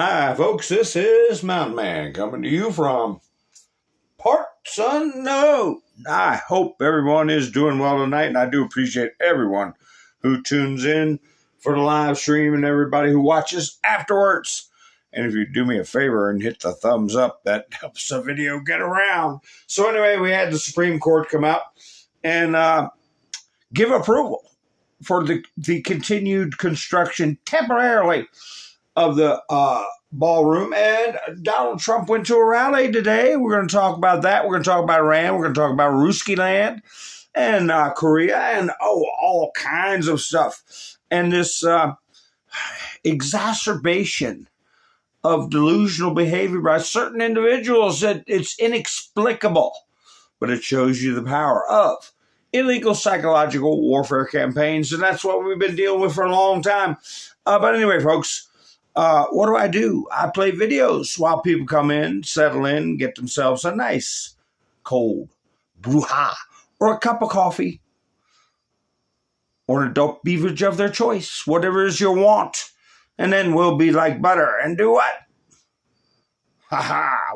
Hi, folks. This is Mountain Man coming to you from parts unknown. I hope everyone is doing well tonight, and I do appreciate everyone who tunes in for the live stream and everybody who watches afterwards. And if you do me a favor and hit the thumbs up, that helps the video get around. So anyway, we had the Supreme Court come out and give approval for the continued construction temporarily of the ballroom. And Donald Trump went to a rally today. We're going to talk about that. We're going to talk about Iran. We're going to talk about Ruski land and Korea and all kinds of stuff. And this exacerbation of delusional behavior by certain individuals, that it's inexplicable, but it shows you the power of illegal psychological warfare campaigns. And that's what we've been dealing with for a long time. But anyway, folks, what do? I play videos while people come in, settle in, get themselves a nice cold bruja or a cup of coffee or an adult beverage of their choice, whatever is your want. And then we'll be like butter and do what?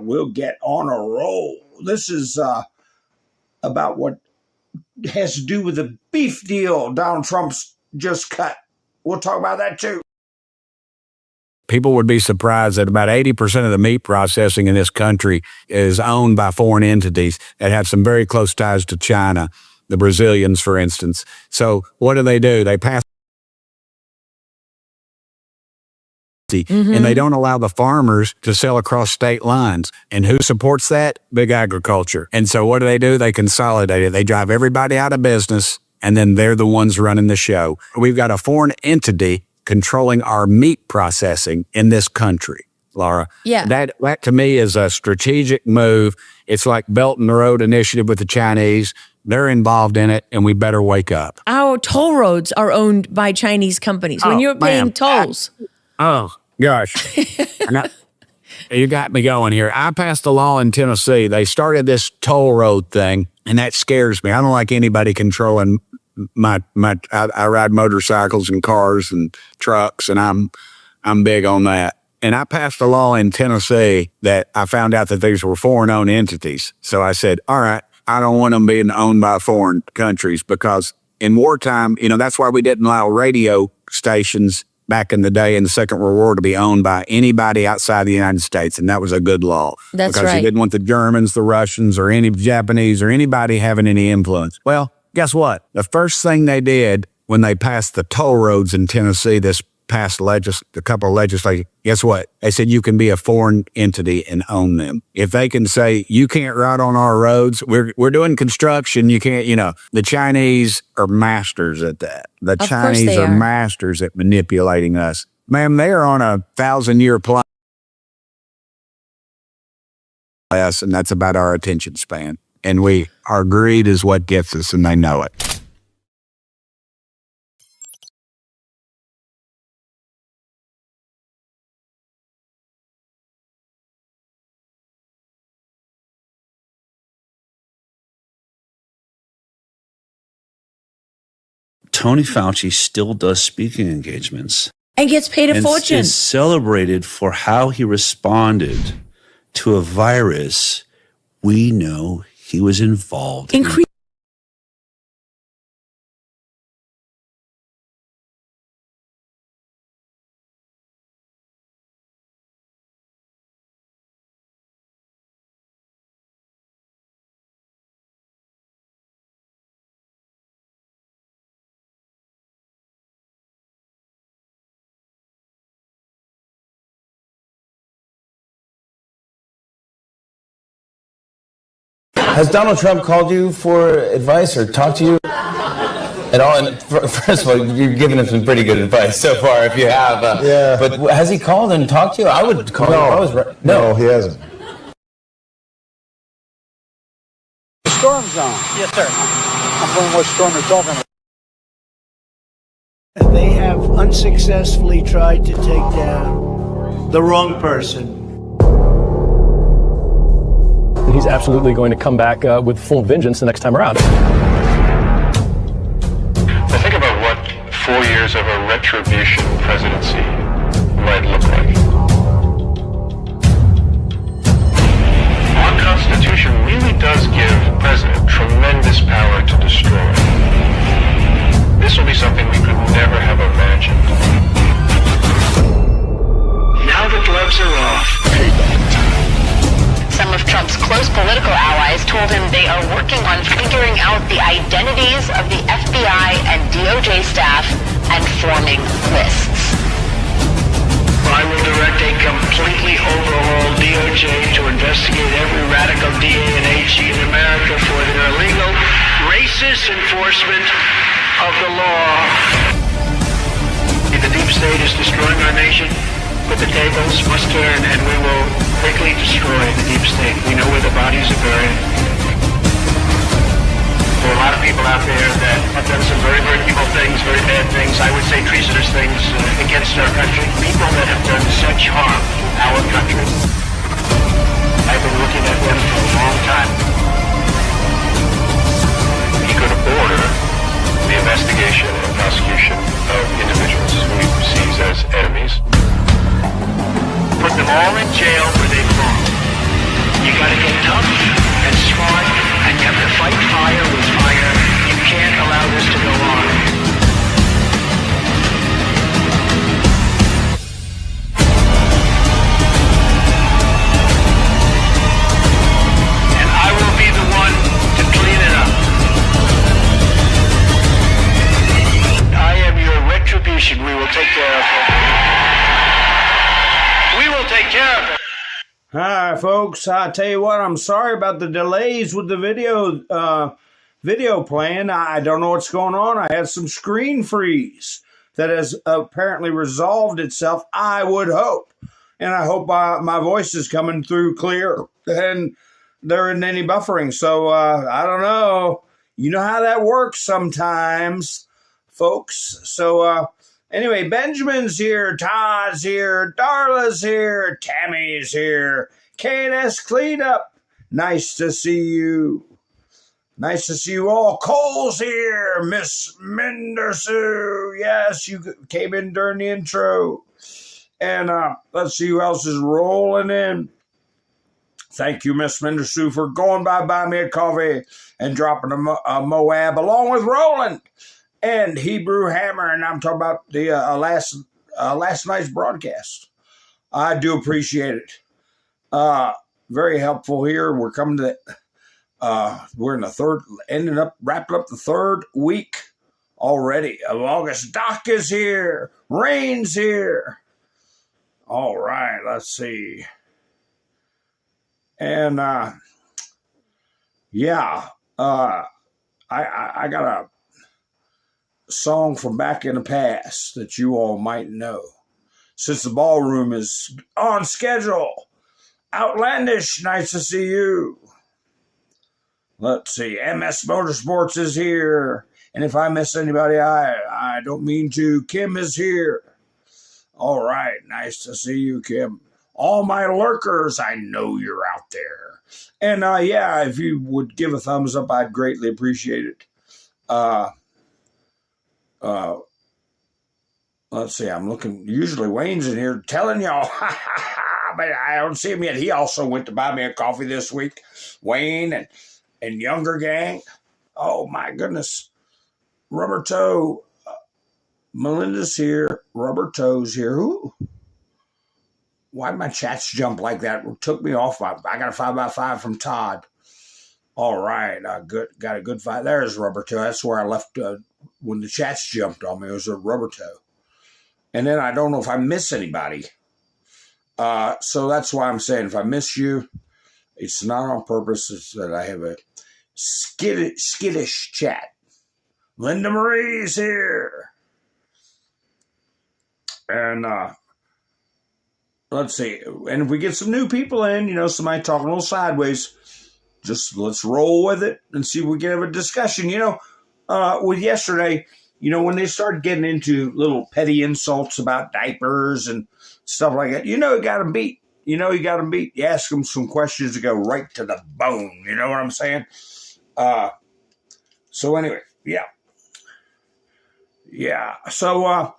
We'll get on a roll. This is about what has to do with the beef deal Donald Trump's just cut. We'll talk about that too. People would be surprised that about 80% of the meat processing in this country is owned by foreign entities that have some very close ties to China, the Brazilians, for instance. So what do? They pass and they don't allow the farmers to sell across state lines. And who supports that? Big agriculture. And so what do? They consolidate it. They drive everybody out of business, and then they're the ones running the show. We've got a foreign entity controlling our meat processing in this country, Laura. Yeah. That to me is a strategic move. It's like Belt and Road Initiative with the Chinese. They're involved in it, and we better wake up. Our toll roads are owned by Chinese companies. When you're paying tolls. Oh, gosh. You got me going here. I passed a law in Tennessee. They started this toll road thing, and that scares me. I don't like anybody controlling I ride motorcycles and cars and trucks, and I'm big on that. And I passed a law in Tennessee that I found out that these were foreign-owned entities. So I said, all right, I don't want them being owned by foreign countries, because in wartime, that's why we didn't allow radio stations back in the day in the Second World War to be owned by anybody outside the United States. And that was a good law. That's because you didn't want the Germans, the Russians, or any Japanese or anybody having any influence. Well, guess what? The first thing they did when they passed the toll roads in Tennessee, this past a couple of legislators, guess what? They said you can be a foreign entity and own them. If they can say, you can't ride on our roads, we're doing construction, you can't, the Chinese are masters at that. The Chinese are masters at manipulating us. Ma'am, they are on a 1,000-year plan, and that's about our attention span. And our greed is what gets us, and they know it. Tony Fauci still does speaking engagements. And gets paid a fortune. And is celebrated for how he responded to a virus we know he was involved in. Has Donald Trump called you for advice or talked to you at all? And first of all, you're giving him some pretty good advice so far, if you have. Yeah. But has he called and talked to you? I would call him. No, he hasn't. Storm zone. Yes, sir. I'm wondering what storm you're talking about. They have unsuccessfully tried to take down the wrong person. He's absolutely going to come back with full vengeance the next time around. Now think about what 4 years of a retribution presidency might look like. really does give the president tremendous power to destroy. This will be something we could never have imagined. Now the gloves are off. Some of Trump's close political allies told him they are working on figuring out the identities of the FBI and DOJ staff and forming lists. I will direct a completely overhauled DOJ to investigate every radical DA and HE in America for their illegal, racist enforcement of the law. The deep state is destroying our nation, but the tables must turn, and we will quickly destroy the deep state. We know where the bodies are buried. There are a lot of people out there that have done some very, very evil things, very bad things, I would say treasonous things against our country. People that have done such harm to our country. I've been looking at them for a long time. He could order the investigation and prosecution of individuals who he perceives as enemies. Put them all in jail where they belong. You gotta get tough and smart, and you have to fight fire with fire. You can't allow this to go on. And I will be the one to clean it up. I am your retribution. We will take care of it. We will take care of it. Hi, folks. I tell you what, I'm sorry about the delays with the video playing. I don't know what's going on. I had some screen freeze that has apparently resolved itself, I would hope. And I hope my voice is coming through clear and there isn't any buffering. So I don't know. You know how that works sometimes, folks. So anyway, Benjamin's here, Todd's here, Darla's here, Tammy's here, K&S Cleanup. Nice to see you. Nice to see you all. Cole's here, Miss Mendersu. Yes, you came in during the intro. And let's see who else is rolling in. Thank you, Miss Mendersu, for going by Buy Me a Coffee and dropping a Moab along with Roland and Hebrew Hammer. And I'm talking about the last night's broadcast. I do appreciate it. Very helpful here. We're coming to we're in the wrapping up the third week already of August. Doc is here. Rain's here. All right, let's see. And I got a song from back in the past that you all might know. Since the ballroom is on schedule. Outlandish, nice to see you. Let's see, MS Motorsports is here. And if I miss anybody, I don't mean to. Kim is here. All right, nice to see you, Kim. All my lurkers, I know you're out there. And if you would give a thumbs up, I'd greatly appreciate it. Let's see, I'm looking. Usually Wayne's in here telling y'all, but I don't see him yet. He also went to buy me a coffee this week. Wayne and Younger Gang. Oh, my goodness. Rubber Toe. Melinda's here. Rubber Toe's here. Ooh. Why'd my chats jump like that? It took me off. I got a 5x5 from Todd. All right. Got a good 5. There's Rubber Toe. That's where I left when the chats jumped on me. It was a Rubber Toe. And then I don't know if I miss anybody. So that's why I'm saying if I miss you, it's not on purpose. It's that I have a skittish chat. Linda Marie's here. And let's see. And if we get some new people in, somebody talking a little sideways, just let's roll with it and see if we can have a discussion. With yesterday, when they started getting into little petty insults about diapers and stuff like that, you got them beat. You got them beat. You ask them some questions to go right to the bone. You know what I'm saying? So anyway, yeah. So,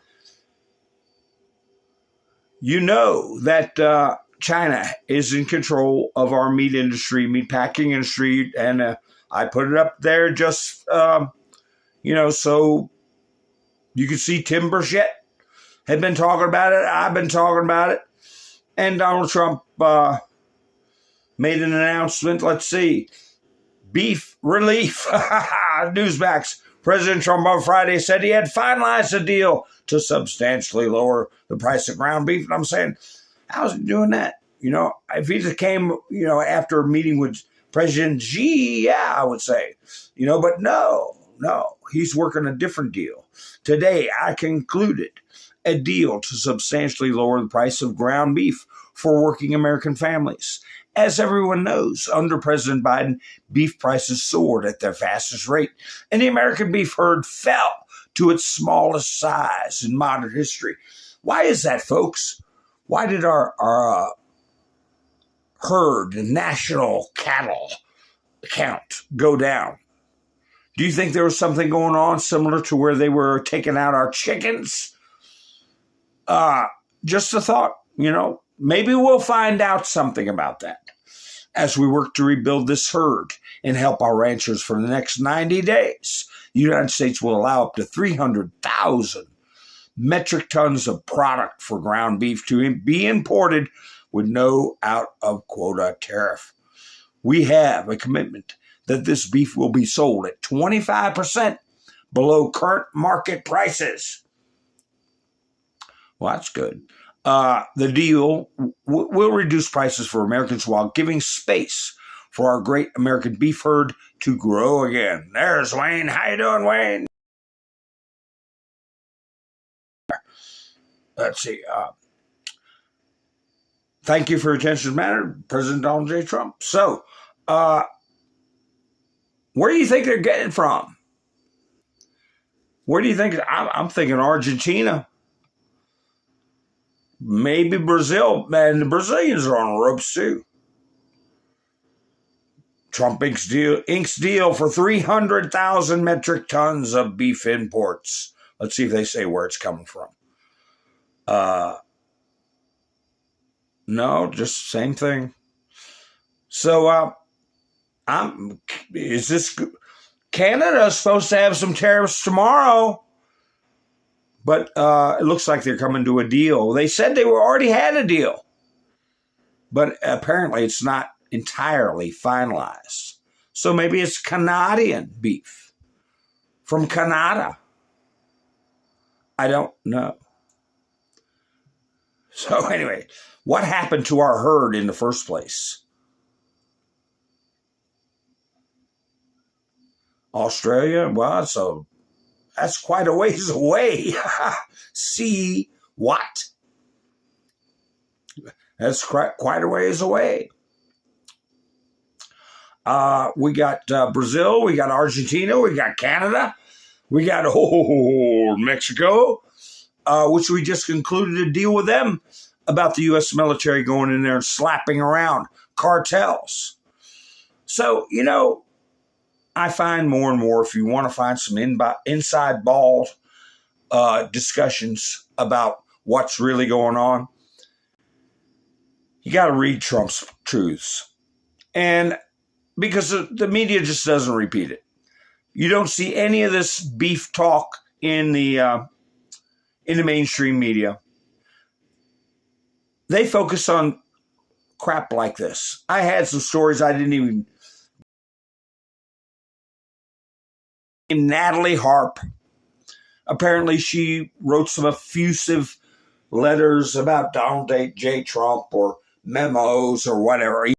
that China is in control of our meat industry, meat packing industry, and I put it up there just, so you can see Tim Burchett had been talking about it. I've been talking about it. And Donald Trump made an announcement. Let's see. Beef relief. Newsmax. President Trump on Friday said he had finalized a deal to substantially lower the price of ground beef. And I'm saying, how's he doing that? If he just came, after a meeting with President Xi, yeah, I would say, but no, he's working a different deal. Today, I concluded a deal to substantially lower the price of ground beef for working American families. As everyone knows, under President Biden, beef prices soared at their fastest rate, and the American beef herd fell to its smallest size in modern history. Why is that, folks? Why did our herd, national cattle count, go down? Do you think there was something going on similar to where they were taking out our chickens? Just a thought, maybe we'll find out something about that as we work to rebuild this herd and help our ranchers for the next 90 days. The United States will allow up to 300,000 metric tons of product for ground beef to be imported with no out-of-quota tariff. We have a commitment that this beef will be sold at 25% below current market prices. Well, that's good. The deal will reduce prices for Americans while giving space for our great American beef herd to grow again. There's Wayne. How you doing, Wayne? Let's see. Thank you for your attention to the matter, President Donald J. Trump. So, where do you think they're getting from? Where do you think? I'm thinking Argentina. Maybe Brazil. Man, the Brazilians are on the ropes too. Trump inks deal for 300,000 metric tons of beef imports. Let's see if they say where it's coming from. No, just same thing. So, Canada's supposed to have some tariffs tomorrow, but it looks like they're coming to a deal. They said they already had a deal, but apparently it's not entirely finalized. So maybe it's Canadian beef from Canada. I don't know. So anyway, what happened to our herd in the first place? Australia? Well, so that's quite a ways away. See what? That's quite a ways away. We got Brazil, we got Argentina, we got Canada, we got Mexico, which we just concluded a deal with them about the U.S. military going in there and slapping around cartels. So, I find more and more, if you want to find some inside ball discussions about what's really going on, you got to read Trump's truths. And because the media just doesn't repeat it. You don't see any of this beef talk in the mainstream media. They focus on crap like this. I had some stories I didn't even... Natalie Harp. Apparently she wrote some effusive letters about Donald J. Trump or memos or whatever.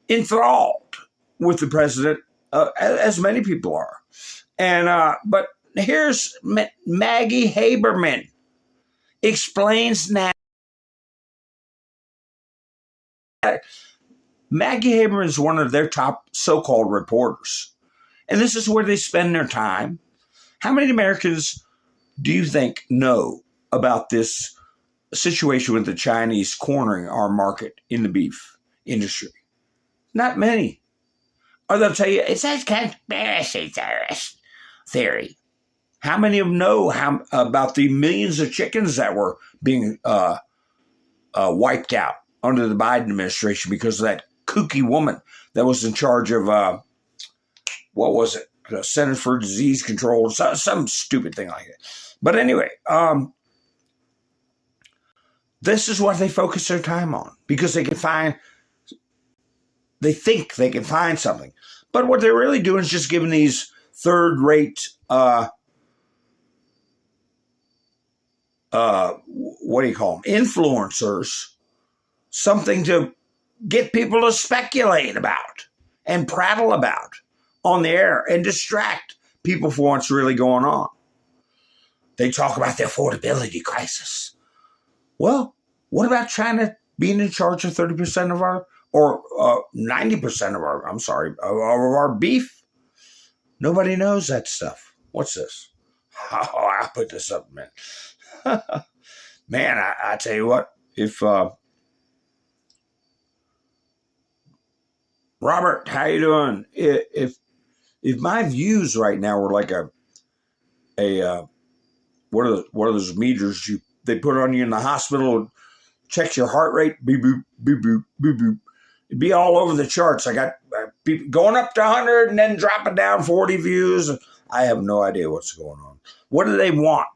Enthralled with the president, as many people are. And but here's Maggie Haberman explains now. Maggie Haberman is one of their top so-called reporters. And this is where they spend their time. How many Americans do you think know about this situation with the Chinese cornering our market in the beef industry? Not many. Or they'll tell you, it's a conspiracy theory. How many of them know about the millions of chickens that were being wiped out under the Biden administration because of that kooky woman that was in charge of, what was it? The Center for Disease Control, some stupid thing like that. But anyway, this is what they focus their time on because they think they can find something. But what they're really doing is just giving these third-rate, what do you call them, influencers, something to get people to speculate about and prattle about on the air and distract people from what's really going on. They talk about the affordability crisis. Well, what about China being in charge of 30% of our, or 90% of our, of our beef? Nobody knows that stuff. What's this? Oh, I'll put this up, man. Man, I tell you what, if Robert, how you doing? If my views right now were like a what are those meters they put on you in the hospital, checks your heart rate, beep boop beep boop beep boop. It'd be all over the charts. I got people going up to 100 and then dropping down 40 views. I have no idea what's going on. What do they want?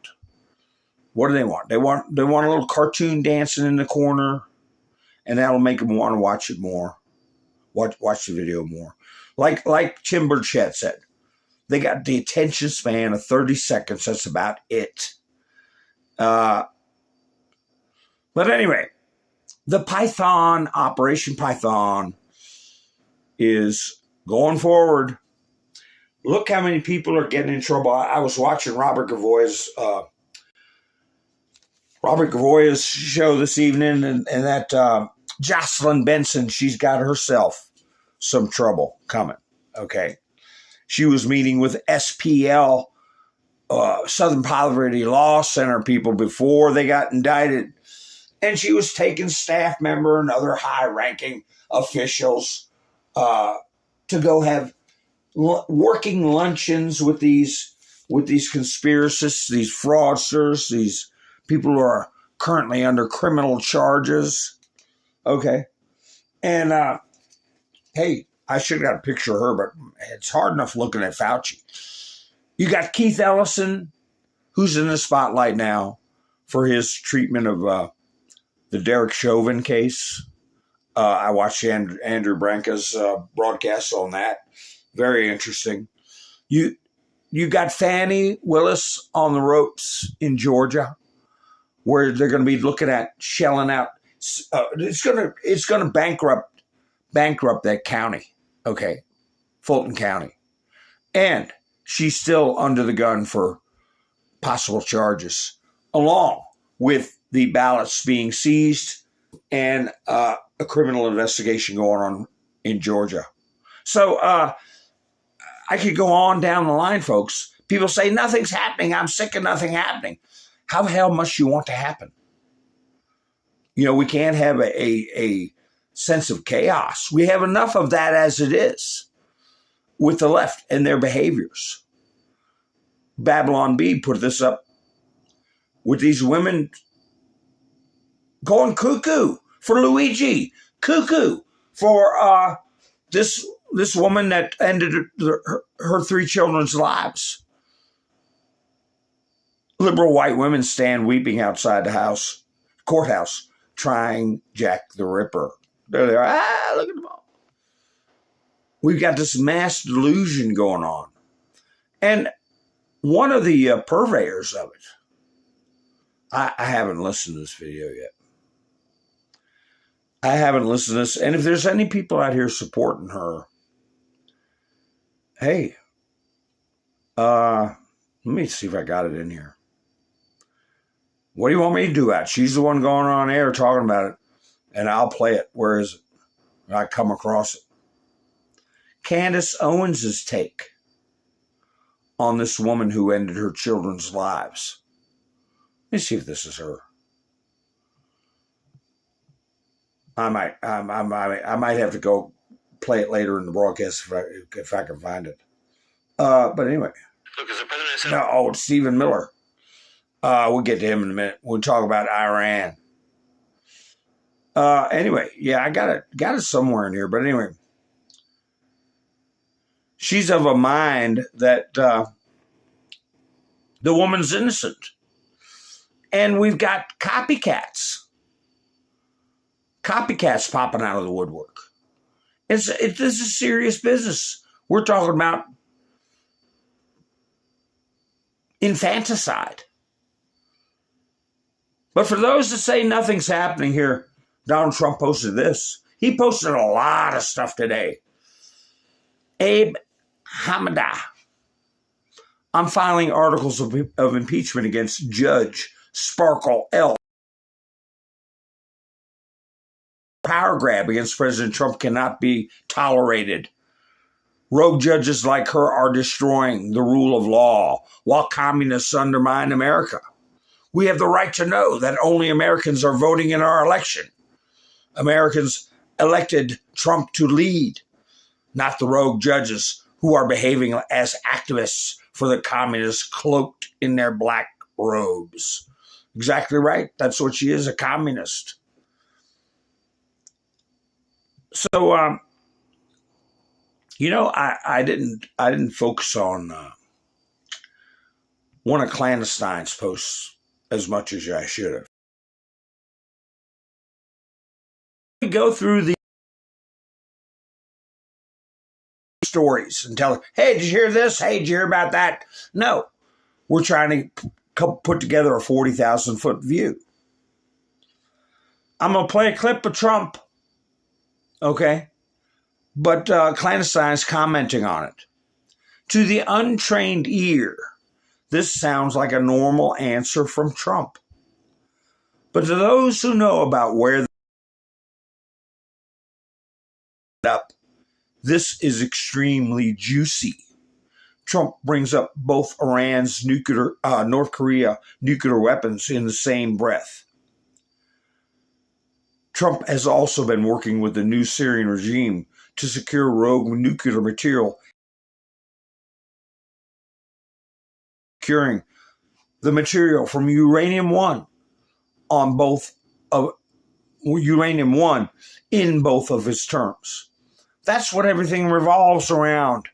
What do they want? They want a little cartoon dancing in the corner, and that'll make them want to watch it more. Watch the video more. Like Tim Burchett said, they got the attention span of 30 seconds. That's about it. But anyway, the Python, Operation Python, is going forward. Look how many people are getting in trouble. I was watching Robert Gavoy's show this evening, and that Jocelyn Benson, she's got herself some trouble coming. Okay. She was meeting with SPL, Southern Poverty Law Center people before they got indicted. And she was taking staff member and other high-ranking officials to go have working luncheons with these conspiracists, these fraudsters, these people who are currently under criminal charges. Okay. And, hey, I should have got a picture of her, but it's hard enough looking at Fauci. You got Keith Ellison, who's in the spotlight now for his treatment of the Derek Chauvin case. I watched Andrew Branca's broadcast on that. Very interesting. You got Fannie Willis on the ropes in Georgia, where they're going to be looking at shelling out. It's going to bankrupt that county. Okay, Fulton County, and she's still under the gun for possible charges, along with the ballots being seized and a criminal investigation going on in Georgia. So I could go on down the line, folks. People say nothing's happening. I'm sick of nothing happening. How the hell must you want to happen? You know, we can't have a sense of chaos. We have enough of that as it is with the left and their behaviors. Babylon Bee put this up with these women going cuckoo for Luigi, cuckoo for this woman that ended her three children's lives. Liberal white women stand weeping outside the courthouse, trying Jack the Ripper. They're there, look at them all. We've got this mass delusion going on. And one of the purveyors of it, I haven't listened to this video yet. I haven't listened to this. And if there's any people out here supporting her, hey, let me see if I got it in here. What do you want me to do about it? She's the one going on air talking about it, and I'll play it. Where is it? I come across it. Candace Owens' take on this woman who ended her children's lives. Let me see if this is her. I might have to go play it later in the broadcast if I can find it. But anyway, Look, as the president said, No, oh, Stephen Miller. We'll get to him in a minute. We'll talk about Iran. Anyway, yeah, I got it somewhere in here. But anyway, she's of a mind that the woman's innocent. And we've got copycats popping out of the woodwork. This is serious business. We're talking about infanticide. But for those that say nothing's happening here, Donald Trump posted this. He posted a lot of stuff today. Abe Hamada. I'm filing articles of impeachment against Judge Sparkle L. Power grab against President Trump cannot be tolerated. Rogue judges like her are destroying the rule of law while communists undermine America. We have the right to know that only Americans are voting in our election. Americans elected Trump to lead, not the rogue judges who are behaving as activists for the communists cloaked in their black robes. Exactly right. That's what she is, a communist. So, I didn't focus on one of Clandestine's posts as much as I should have. We go through the stories and tell her, hey, did you hear this? Hey, did you hear about that? No, we're trying to put together a 40,000-foot view. I'm going to play a clip of Trump, okay? But Clandestine's commenting on it. To the untrained ear, this sounds like a normal answer from Trump. But to those who know about where up, this is extremely juicy. Trump brings up both Iran's North Korea nuclear weapons in the same breath. Trump has also been working with the new Syrian regime to secure rogue nuclear material, securing the material from uranium-1 on both of uranium-1 in both of his terms. That's what everything revolves around.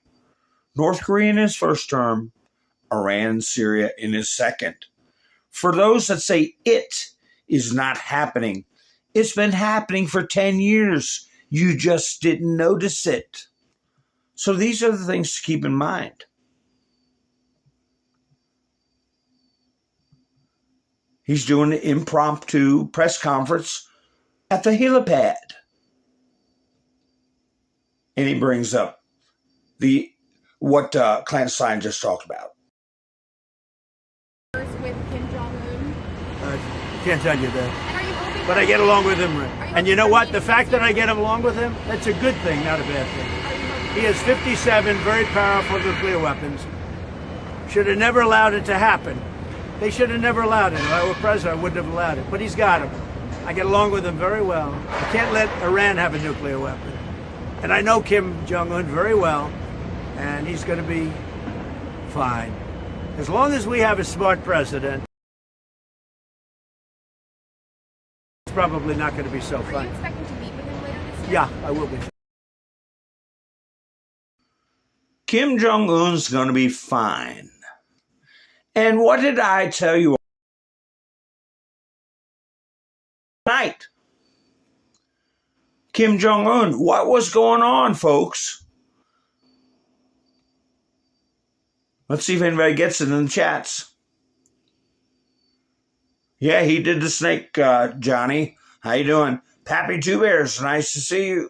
North Korea in his first term, Iran and Syria in his second. For those that say it is not happening, it's been happening for 10 years. You just didn't notice it. So these are the things to keep in mind. He's doing an impromptu press conference at the helipad. And he brings up what Clandestine just talked about. With Kim Jong-un? Can't tell you that. But I get along with him. And you know what? The fact that I get along with him, that's a good thing, not a bad thing. He has 57 very powerful nuclear weapons. Should have never allowed it to happen. They should have never allowed it. If I were president, I wouldn't have allowed it. But he's got them. I get along with him very well. I can't let Iran have a nuclear weapon. And I know Kim Jong-un very well, and he's going to be fine. As long as we have a smart president, it's probably not going to be so fun. Are you expecting to meet with him later this year? Yeah, I will be. Kim Jong-un's going to be fine. And what did I tell you tonight? Kim Jong-un, what was going on, folks? Let's see if anybody gets it in the chats. Yeah, he did the snake, Johnny. How you doing? Pappy Two Bears, nice to see you.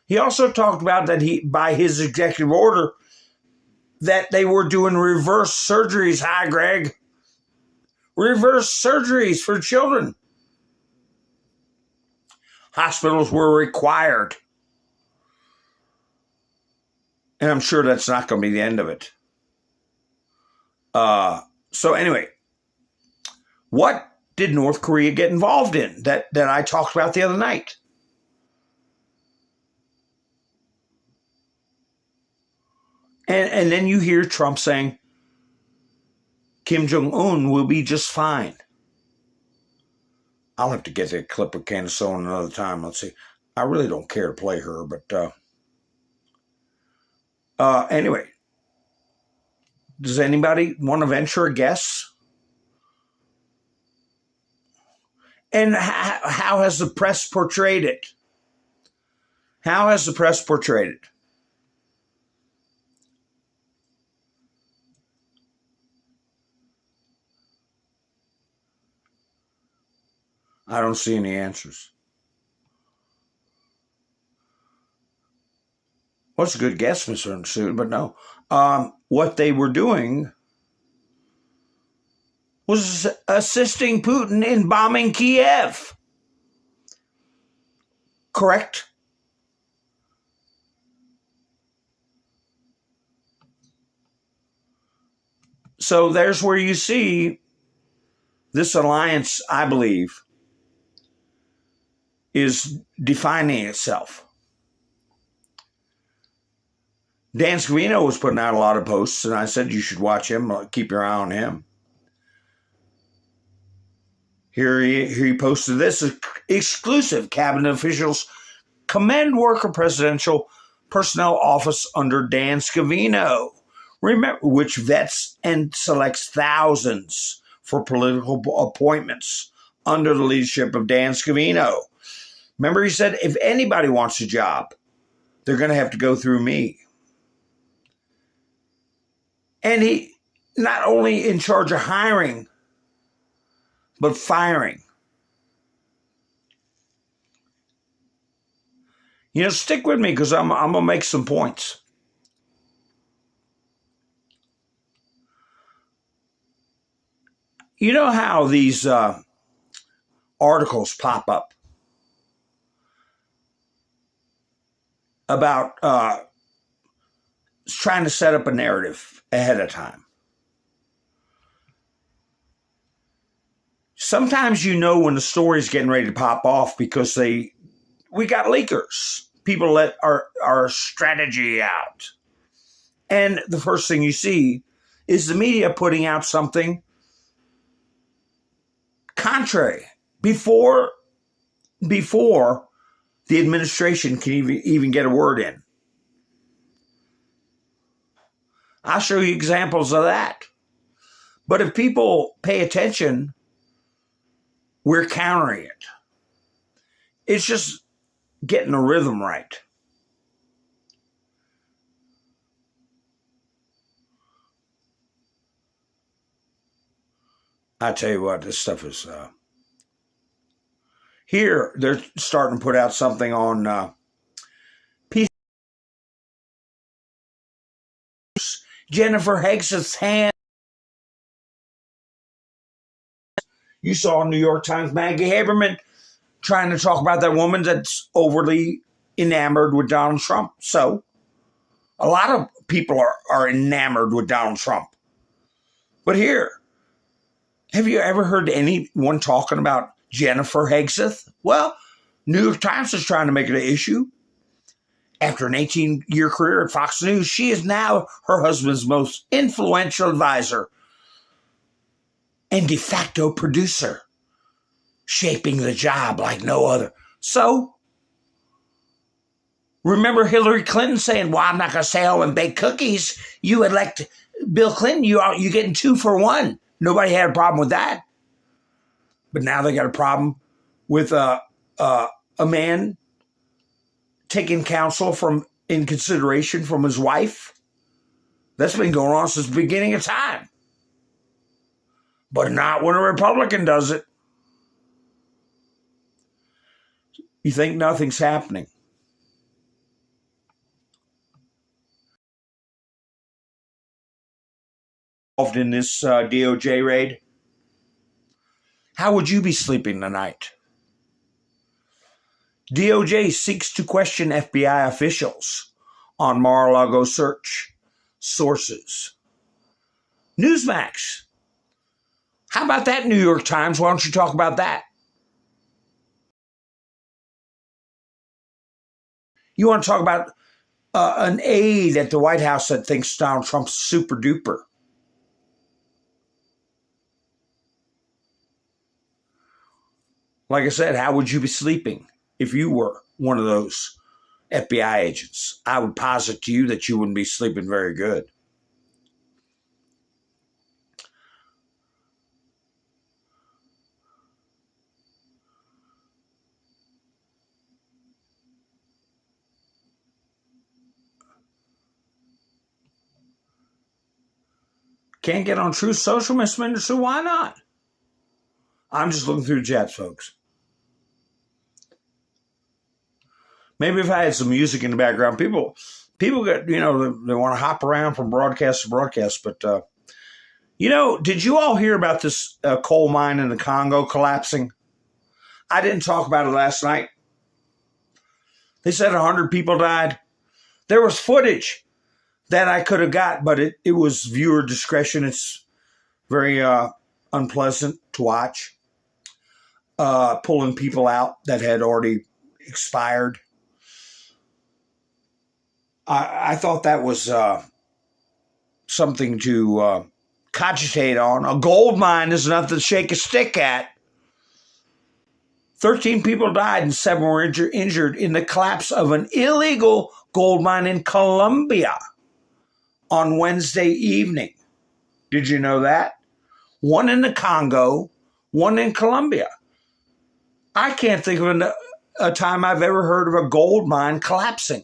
He also talked about that by his executive order, that they were doing reverse surgeries. Hi, Greg. Reverse surgeries for children. Hospitals were required. And I'm sure that's not going to be the end of it. So anyway, what did North Korea get involved in that I talked about the other night? And then you hear Trump saying, Kim Jong-un will be just fine. I'll have to get that clip of Candace Owens another time. Let's see. I really don't care to play her, but anyway. Does anybody want to venture a guess? And how has the press portrayed it? How has the press portrayed it? I don't see any answers. What's a good guess, Mr. Unsuited? But no. What they were doing was assisting Putin in bombing Kiev. Correct? So there's where you see this alliance, I believe, is defining itself. Dan Scavino was putting out a lot of posts, and I said you should watch him, keep your eye on him. Here he posted this: exclusive cabinet officials commend work of presidential personnel office under Dan Scavino. Remember, which vets and selects thousands for political appointments under the leadership of Dan Scavino. Remember, he said, if anybody wants a job, they're going to have to go through me. And he not only in charge of hiring, but firing. You know, stick with me because I'm going to make some points. You know how these articles pop up about trying to set up a narrative ahead of time. Sometimes you know when the story's getting ready to pop off because we got leakers. People let our strategy out. And the first thing you see is the media putting out something contrary before the administration can even get a word in. I'll show you examples of that. But if people pay attention, we're countering it. It's just getting the rhythm right. I tell you what, this stuff is... Here, they're starting to put out something on Jennifer Hegseth's hand. You saw New York Times Maggie Haberman trying to talk about that woman that's overly enamored with Donald Trump. So, a lot of people are enamored with Donald Trump. But here, have you ever heard anyone talking about Jennifer Hegseth? Well, New York Times is trying to make it an issue. After an 18-year career at Fox News, she is now her husband's most influential advisor and de facto producer, shaping the job like no other. So, remember Hillary Clinton saying, well, I'm not going to stay home and bake cookies. You elect Bill Clinton, you're getting 2 for 1. Nobody had a problem with that. But now they got a problem with a man taking counsel in consideration from his wife. That's been going on since the beginning of time. But not when a Republican does it. You think nothing's happening. Involved in this DOJ raid? How would you be sleeping tonight? DOJ seeks to question FBI officials on Mar-a-Lago search. Sources. Newsmax. How about that, New York Times? Why don't you talk about that? You want to talk about an aide at the White House that thinks Donald Trump's super duper. Like I said, how would you be sleeping if you were one of those FBI agents? I would posit to you that you wouldn't be sleeping very good. Can't get on Truth Social, Miss Menderson? Why not? I'm just looking through the chats, folks. Maybe if I had some music in the background, people get, they want to hop around from broadcast to broadcast. But, did you all hear about this coal mine in the Congo collapsing? I didn't talk about it last night. They said 100 people died. There was footage that I could have got, but it was viewer discretion. It's very unpleasant to watch. Pulling people out that had already expired. I thought that was something to cogitate on. A gold mine is nothing to shake a stick at. 13 people died and 7 were injured in the collapse of an illegal gold mine in Colombia on Wednesday evening. Did you know that? 1 in the Congo, 1 in Colombia. I can't think of a time I've ever heard of a gold mine collapsing.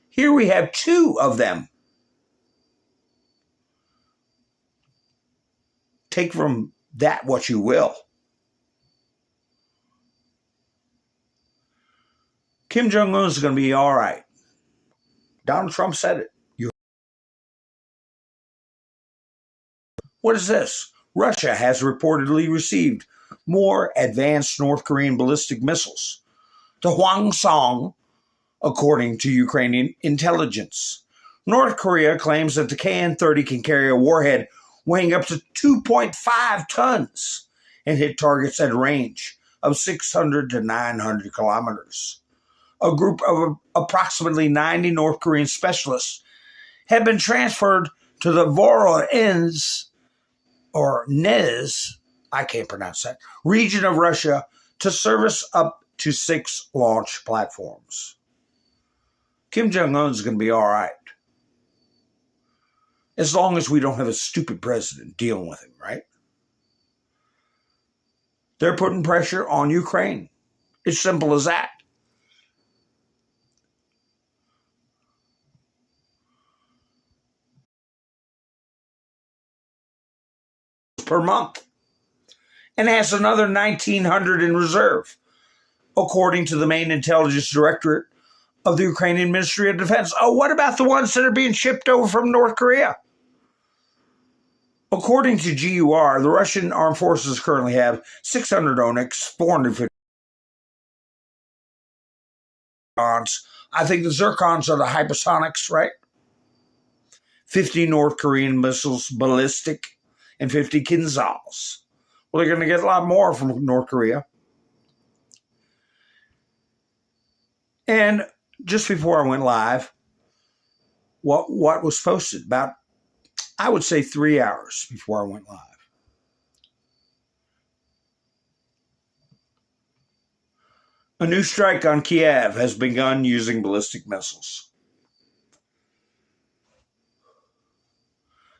Here we have 2 of them. Take from that what you will. Kim Jong-un is going to be all right. Donald Trump said it. What is this? Russia has reportedly received more advanced North Korean ballistic missiles to Hwasong, according to Ukrainian intelligence. North Korea claims that the KN-30 can carry a warhead weighing up to 2.5 tons and hit targets at a range of 600 to 900 kilometers. A group of approximately 90 North Korean specialists have been transferred to the Voronezh, or Nez, I can't pronounce that, region of Russia to service up to 6 launch platforms. Kim Jong-un is going to be all right. As long as we don't have a stupid president dealing with him, right? They're putting pressure on Ukraine. It's simple as that. Per month. And has another 1,900 in reserve, according to the main intelligence directorate of the Ukrainian Ministry of Defense. Oh, what about the ones that are being shipped over from North Korea? According to GUR, the Russian armed forces currently have 600 Onyx, 450 Zircons. I think the Zircons are the hypersonics, right? 50 North Korean missiles, ballistic, and 50 Kinzhals. Well, they're going to get a lot more from North Korea. And just before I went live, what was posted about, I would say 3 hours before I went live. A new strike on Kiev has begun using ballistic missiles.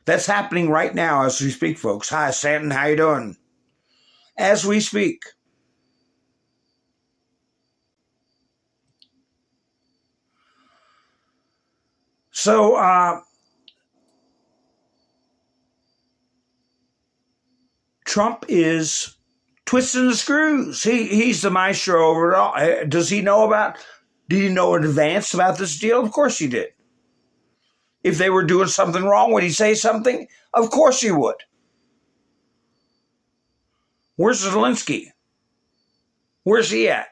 That's happening right now as we speak, folks. Hi, Stanton. How you doing? As we speak. So, Trump is twisting the screws. He's the maestro over it all. Does he know did he know in advance about this deal? Of course he did. If they were doing something wrong, would he say something? Of course he would. Where's Zelensky? Where's he at?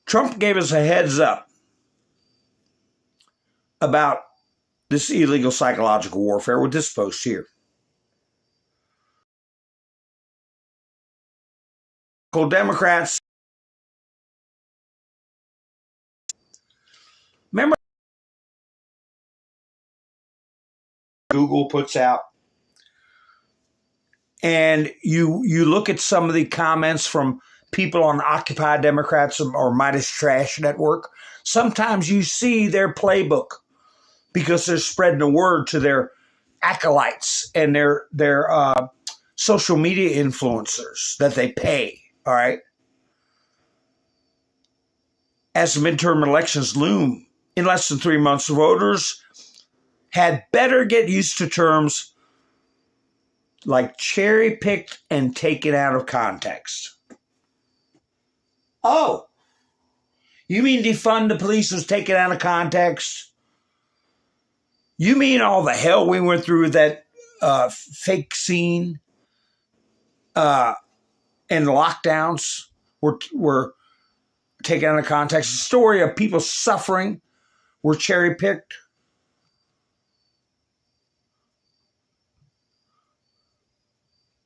Trump gave us a heads up about this illegal psychological warfare with this post here. Democrats. Remember, Google puts out and you look at some of the comments from people on Occupy Democrats or Midas Trash Network, sometimes you see their playbook because they're spreading the word to their acolytes and their social media influencers that they pay, all right? As the midterm elections loom, in less than 3 months, voters had better get used to terms like cherry-picked and taken out of context. Oh, you mean defund the police was taken out of context? You mean all the hell we went through with that fake scene and lockdowns were taken out of context? The story of people suffering were cherry-picked?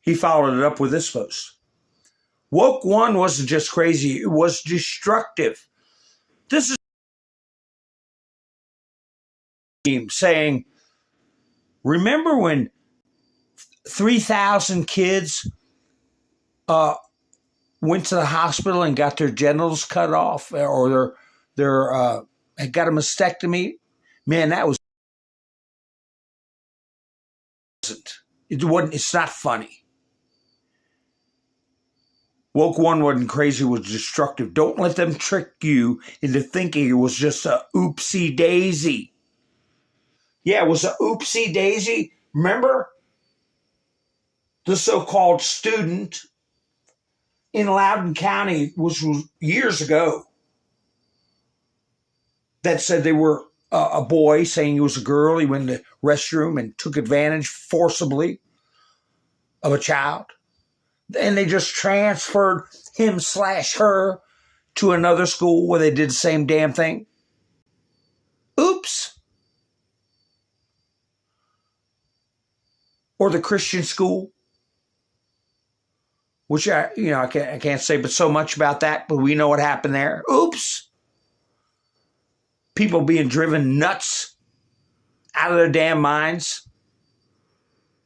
He followed it up with this post. Woke One wasn't just crazy, it was destructive. This is saying, remember when 3,000 kids went to the hospital and got their genitals cut off or had got a mastectomy? Man, that was it's not funny. Woke One wasn't crazy, it was destructive. Don't let them trick you into thinking it was just a oopsie daisy. Yeah, it was a oopsie daisy. Remember the so-called student in Loudoun County, which was years ago, that said they were a boy saying he was a girl. He went in the restroom and took advantage forcibly of a child. And they just transferred him/her to another school where they did the same damn thing. Oops. Or the Christian school, which I can't say but so much about that, but we know what happened there. Oops. People being driven nuts out of their damn minds.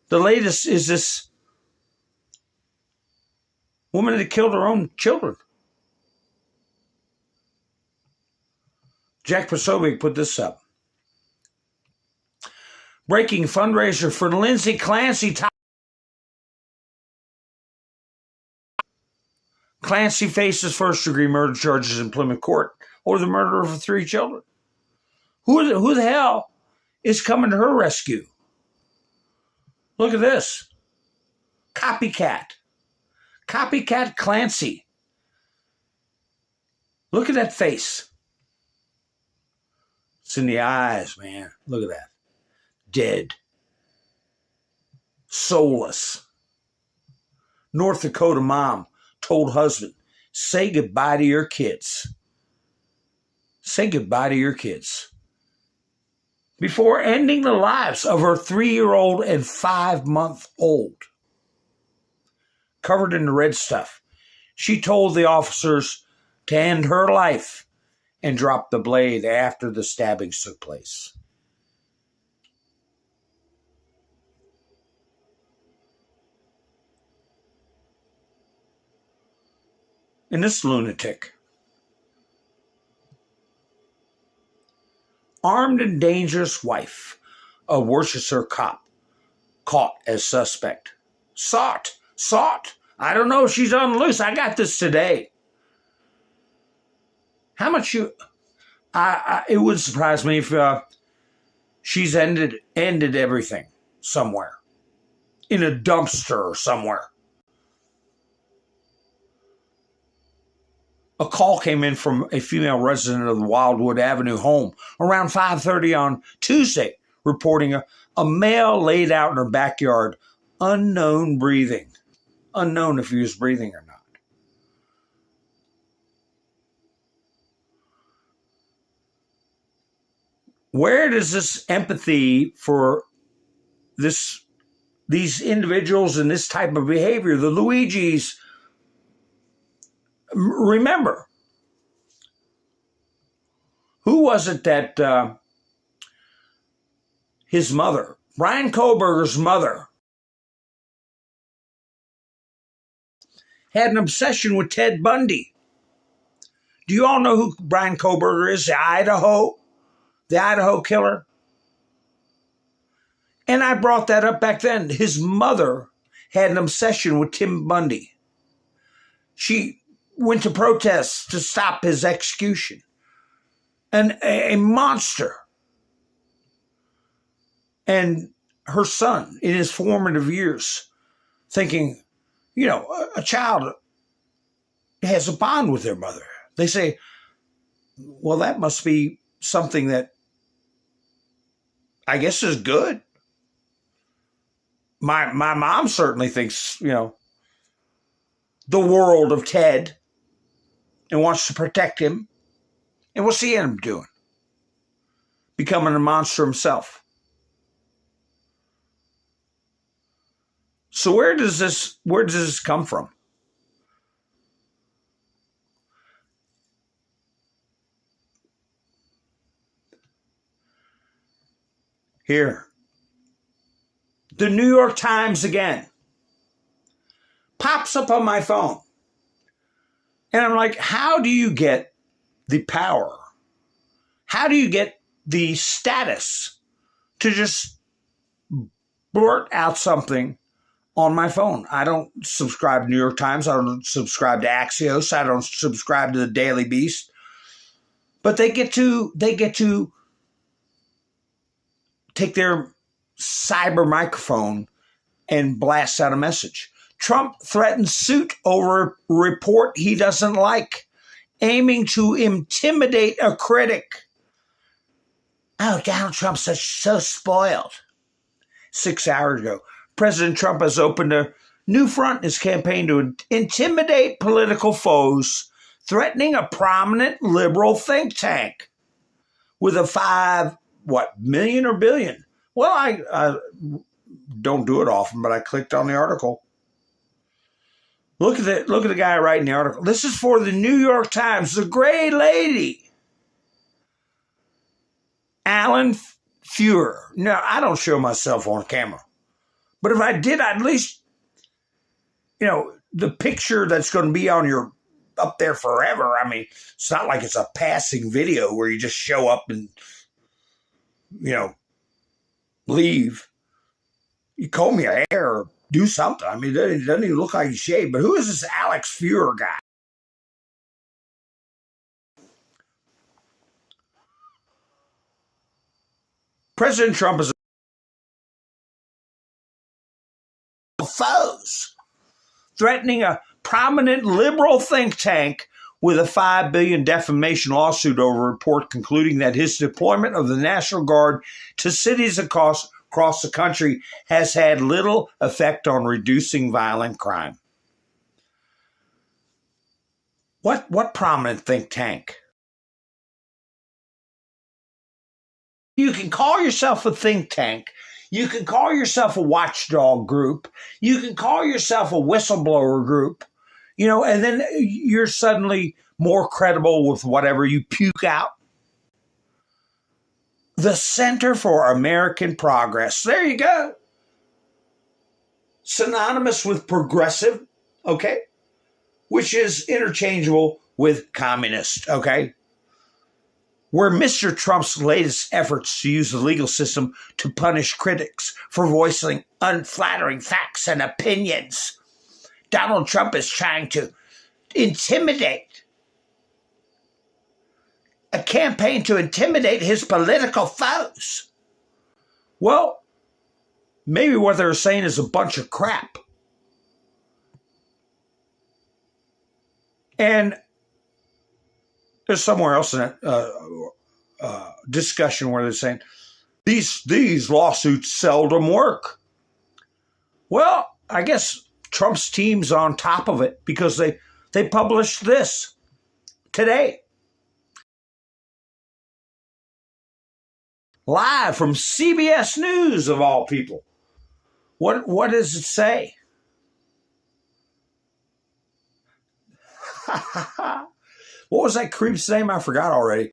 The latest is this woman that killed her own children. Jack Posobiec put this up. Breaking fundraiser for Lindsay Clancy. Clancy faces first-degree murder charges in Plymouth Court over the murder of 3 children. Who the hell is coming to her rescue? Look at this. Copycat Clancy. Look at that face. It's in the eyes, man. Look at that. Dead. Soulless. North Dakota mom told husband, say goodbye to your kids. Say goodbye to your kids. Before ending the lives of her 3-year-old and 5-month-old. Covered in the red stuff. She told the officers to end her life and drop the blade after the stabbings took place. And this lunatic, armed and dangerous wife of Worcester cop, caught as suspect. Sought. I don't know if she's on the loose. I got this today. How much it would surprise me if she's ended everything somewhere. In a dumpster or somewhere. A call came in from a female resident of the Wildwood Avenue home around 5:30 on Tuesday, reporting a male laid out in her backyard, unknown breathing. Unknown if he was breathing or not. Where does this empathy for these individuals and this type of behavior, the Luigis, remember, who was it that his mother, Brian Koberger's mother, had an obsession with Ted Bundy. Do you all know who Brian Koberger is? The Idaho killer? And I brought that up back then. His mother had an obsession with Tim Bundy. She went to protests to stop his execution. And a monster. And her son, in his formative years, thinking, you know, a child has a bond with their mother. They say, well, that must be something that I guess is good. My mom certainly thinks, you know, the world of Ted and wants to protect him. And what's he end up doing? Becoming a monster himself. So where does this come from? Here. The New York Times again pops up on my phone. And I'm like, how do you get the power? How do you get the status to just blurt out something on my phone? I don't subscribe to New York Times. I don't subscribe to Axios. I don't subscribe to the Daily Beast. But they get to take their cyber microphone and blast out a message. Trump threatens suit over a report he doesn't like, aiming to intimidate a critic. Oh, Donald Trump's so spoiled. 6 hours ago, President Trump has opened a new front in his campaign to intimidate political foes, threatening a prominent liberal think tank with a 5 million or billion? Well, I don't do it often, but I clicked on the article. Look at the guy writing the article. This is for the New York Times, the gray lady. Alan Fuhrer. Now, I don't show myself on camera. But if I did, I'd at least, you know, the picture that's going to be on your up there forever. I mean, it's not like it's a passing video where you just show up and, you know, leave. You comb your hair or do something. I mean, it doesn't even look like you shaved. But who is this Alex Fuhrer guy? President Trump is foes, threatening a prominent liberal think tank with a $5 billion defamation lawsuit over a report concluding that his deployment of the National Guard to cities across the country has had little effect on reducing violent crime. What prominent think tank? You can call yourself a think tank. You can call yourself a watchdog group. You can call yourself a whistleblower group, you know, and then you're suddenly more credible with whatever you puke out. The Center for American Progress. There you go. Synonymous with progressive, okay? Which is interchangeable with communist, okay? Where Mr. Trump's latest efforts to use the legal system to punish critics for voicing unflattering facts and opinions. Donald Trump is trying to intimidate. A campaign to intimidate his political foes. Well, maybe what they're saying is a bunch of crap. And there's somewhere else in that discussion where they're saying these lawsuits seldom work. Well, I guess Trump's team's on top of it because they published this today. Live from CBS News, of all people. What does it say? What was that creep's name? I forgot already.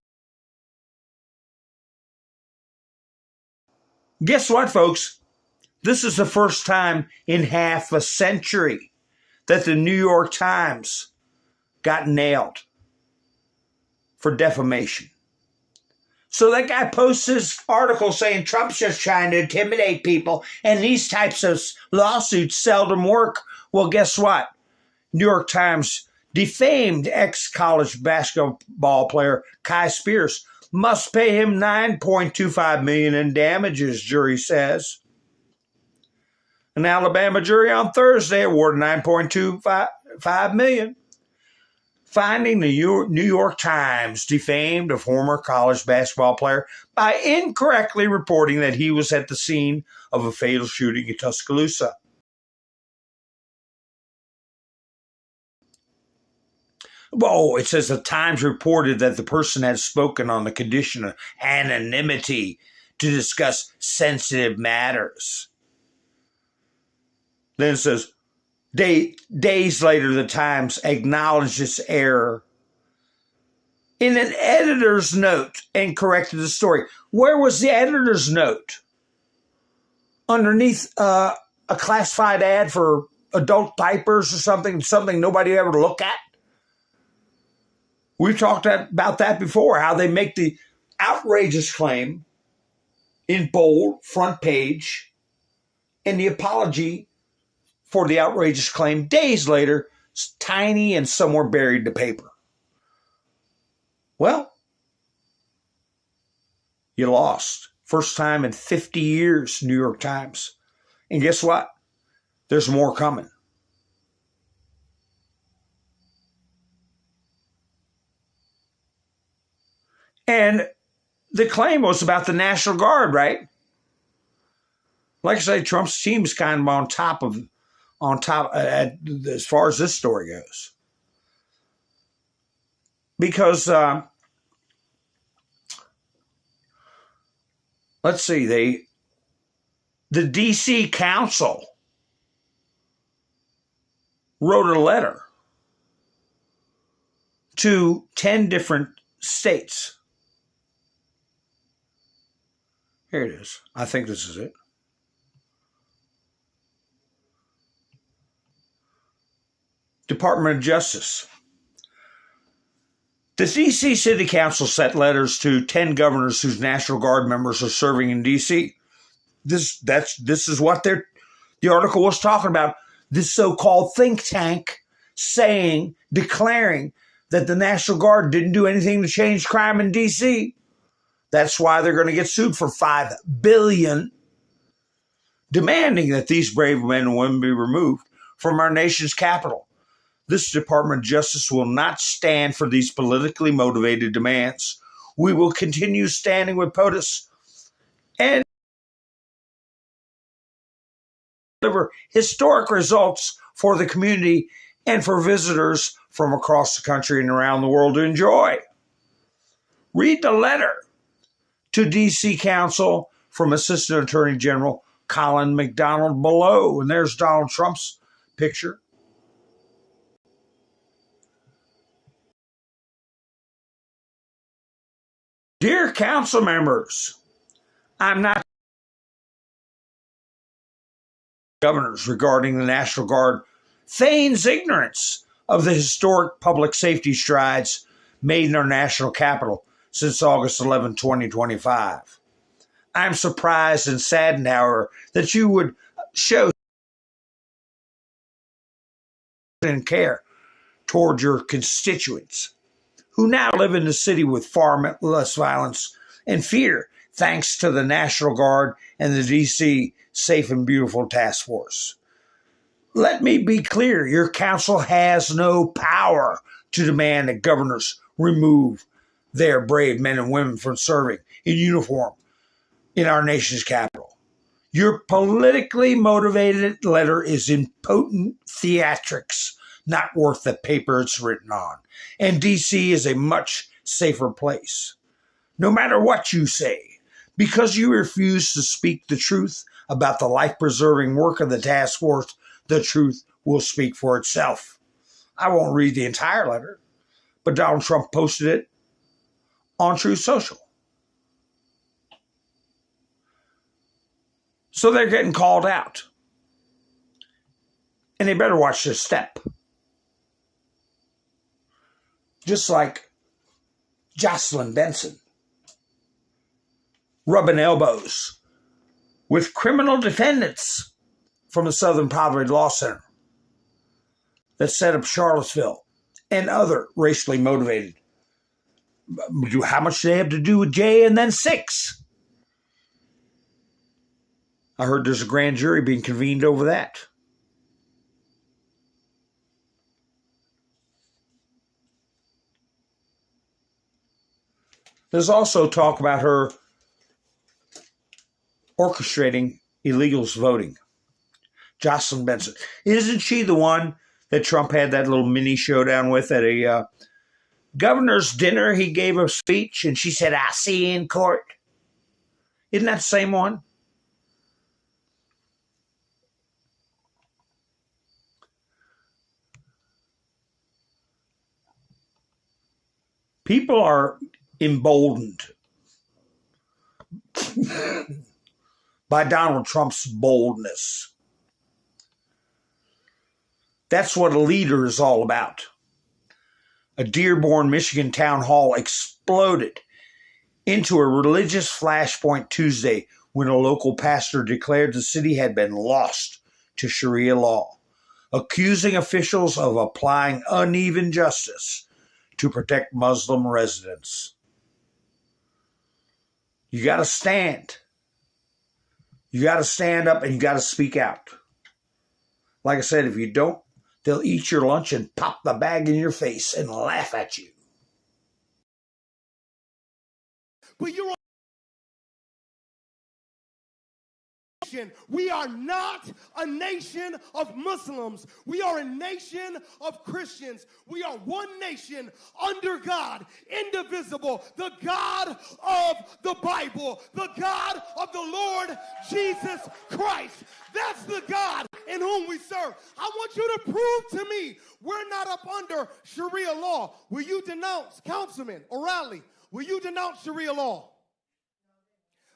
Guess what, folks? This is the first time in half a century that the New York Times got nailed for defamation. So that guy posts this article saying Trump's just trying to intimidate people and these types of lawsuits seldom work. Well, guess what? New York Times defamed ex-college basketball player Kai Spears, must pay him $9.25 million in damages, jury says. An Alabama jury on Thursday awarded $9.25 million, finding the New York Times defamed a former college basketball player by incorrectly reporting that he was at the scene of a fatal shooting in Tuscaloosa. Oh, it says the Times reported that the person had spoken on the condition of anonymity to discuss sensitive matters. Then it says, days later, the Times acknowledged its error in an editor's note and corrected the story. Where was the editor's note? Underneath a classified ad for adult diapers or something nobody ever looked at? We've talked about that before, how they make the outrageous claim in bold, front page, and the apology for the outrageous claim days later, tiny and somewhere buried in the paper. Well, you lost. First time in 50 years, New York Times. And guess what? There's more coming. And the claim was about the National Guard, right? Like I say, Trump's team is kind of on top as far as this story goes. Because, let's see, the D.C. Council wrote a letter to 10 different states. Here it is. I think this is it. Department of Justice. The D.C. City Council sent letters to 10 governors whose National Guard members are serving in D.C. This is what the article was talking about. This so-called think tank declaring that the National Guard didn't do anything to change crime in D.C. That's why they're going to get sued for $5 billion, demanding that these brave men and women be removed from our nation's capital. This Department of Justice will not stand for these politically motivated demands. We will continue standing with POTUS and deliver historic results for the community and for visitors from across the country and around the world to enjoy. Read the letter to D.C. Council from Assistant Attorney General Colin McDonald below. And there's Donald Trump's picture. Dear council members, I'm not governors regarding the National Guard feigns ignorance of the historic public safety strides made in our national capital since August 11, 2025. I'm surprised and saddened, however, that you would show and care toward your constituents who now live in the city with far less violence and fear thanks to the National Guard and the D.C. Safe and Beautiful Task Force. Let me be clear, your council has no power to demand that governors remove their brave men and women from serving in uniform in our nation's capital. Your politically motivated letter is impotent theatrics, not worth the paper it's written on. And D.C. is a much safer place. No matter what you say, because you refuse to speak the truth about the life-preserving work of the task force, the truth will speak for itself. I won't read the entire letter, but Donald Trump posted it on Truth Social. So they're getting called out. And they better watch their step. Just like Jocelyn Benson, rubbing elbows with criminal defendants from the Southern Poverty Law Center that set up Charlottesville and other racially motivated. How much do they have to do with Jay and then 6? I heard there's a grand jury being convened over that. There's also talk about her orchestrating illegals voting. Jocelyn Benson. Isn't she the one that Trump had that little mini showdown with at a governor's dinner? He gave a speech and she said, "I'll see you in court." Isn't that the same one? People are emboldened by Donald Trump's boldness. That's what a leader is all about. A Dearborn, Michigan town hall exploded into a religious flashpoint Tuesday when a local pastor declared the city had been lost to Sharia law, accusing officials of applying uneven justice to protect Muslim residents. You got to stand. You got to stand up and you got to speak out. Like I said, if you don't, they'll eat your lunch and pop the bag in your face and laugh at you. But you're we are not a nation of Muslims. We are a nation of Christians. We are one nation under God, indivisible, the God of the Bible, the God of the Lord Jesus Christ. That's the God in whom we serve. I want you to prove to me we're not up under Sharia law. Will you denounce, Councilman O'Reilly, will you denounce Sharia law?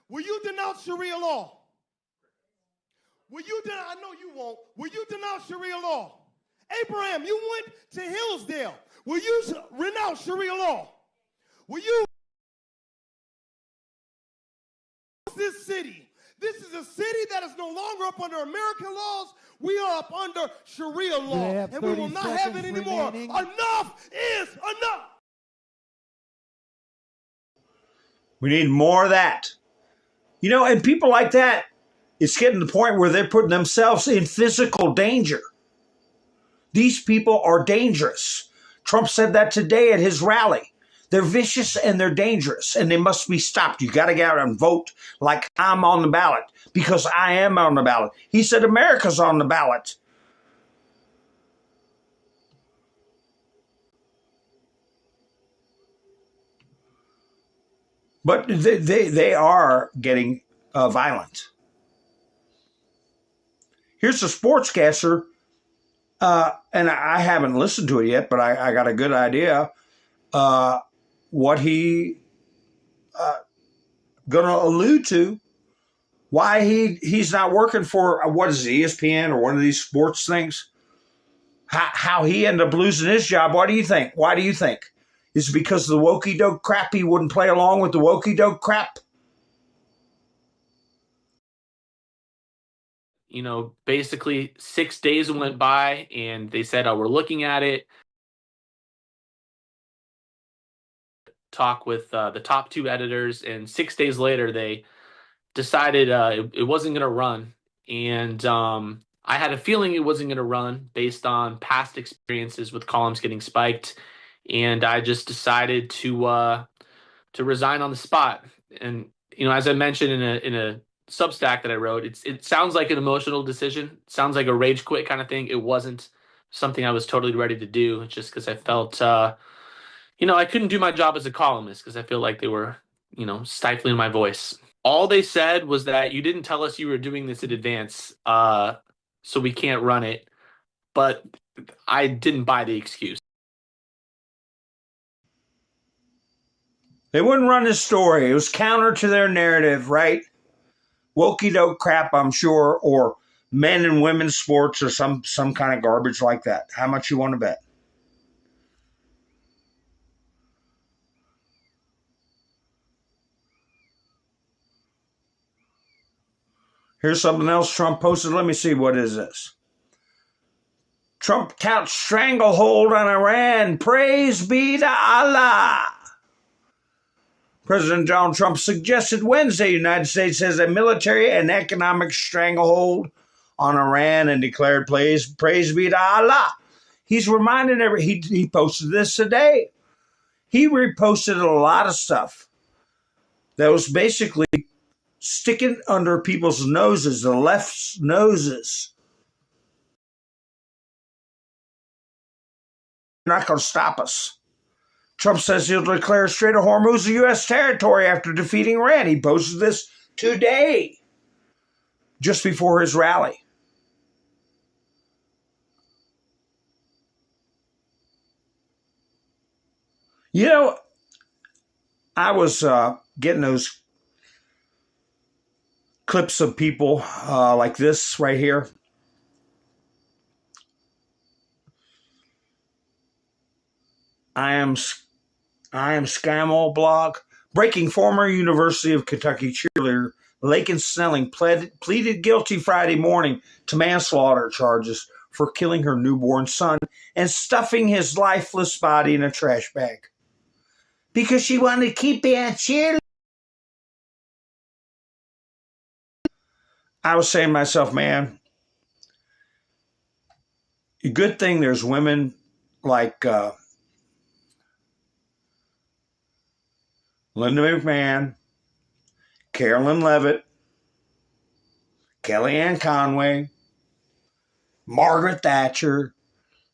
Will you denounce Sharia law? Will you I know you won't. Will you denounce Sharia law? Abraham, you went to Hillsdale. Will you renounce Sharia law? Will you this city? This is a city that is no longer up under American laws. We are up under Sharia law. And we will not have it anymore. Remaining. Enough is enough. We need more of that. You know, and people like that, it's getting to the point where they're putting themselves in physical danger. These people are dangerous. Trump said that today at his rally. They're vicious and they're dangerous, and they must be stopped. You got to get out and vote like I'm on the ballot, because I am on the ballot. He said America's on the ballot. But they are getting violent. Here's a sportscaster, and I haven't listened to it yet, but I got a good idea what he going to allude to, why he's not working for, what is it, ESPN or one of these sports things, how he ended up losing his job. What do you think? Why do you think? Is it because of the wokey-doke crap? He wouldn't play along with the wokey-doke crap? You know, basically 6 days went by and they said, "Oh, we're looking at it." Talk with the top 2 editors, and 6 days later they decided it wasn't going to run. And I had a feeling it wasn't going to run based on past experiences with columns getting spiked, and I just decided to resign on the spot. And you know, as I mentioned in a Substack that I wrote, it sounds like an emotional decision. It sounds like a rage quit kind of thing. It wasn't something I was totally ready to do. It's just because I felt, I couldn't do my job as a columnist because I feel like they were, stifling my voice. All they said was that you didn't tell us you were doing this in advance, so we can't run it. But I didn't buy the excuse. They wouldn't run this story. It was counter to their narrative, right? Wokey-doke crap, I'm sure, or men and women's sports or some kind of garbage like that. How much you want to bet? Here's something else Trump posted. Let me see. What is this? Trump touts stranglehold on Iran. Praise be to Allah. President Donald Trump suggested Wednesday the United States has a military and economic stranglehold on Iran and declared praise be to Allah. He's reminding he posted this today. He reposted a lot of stuff that was basically sticking under people's noses, the left's noses. You're not going to stop us. Trump says he'll declare Strait of Hormuz a U.S. territory after defeating Iran. He posted this today, just before his rally. You know, I was getting those clips of people like this right here. I am Scamol blog. Breaking: former University of Kentucky cheerleader Laken Snelling pleaded guilty Friday morning to manslaughter charges for killing her newborn son and stuffing his lifeless body in a trash bag because she wanted to keep being a cheerleader. I was saying to myself, man, a good thing there's women like Linda McMahon, Carolyn Levitt, Kellyanne Conway, Margaret Thatcher,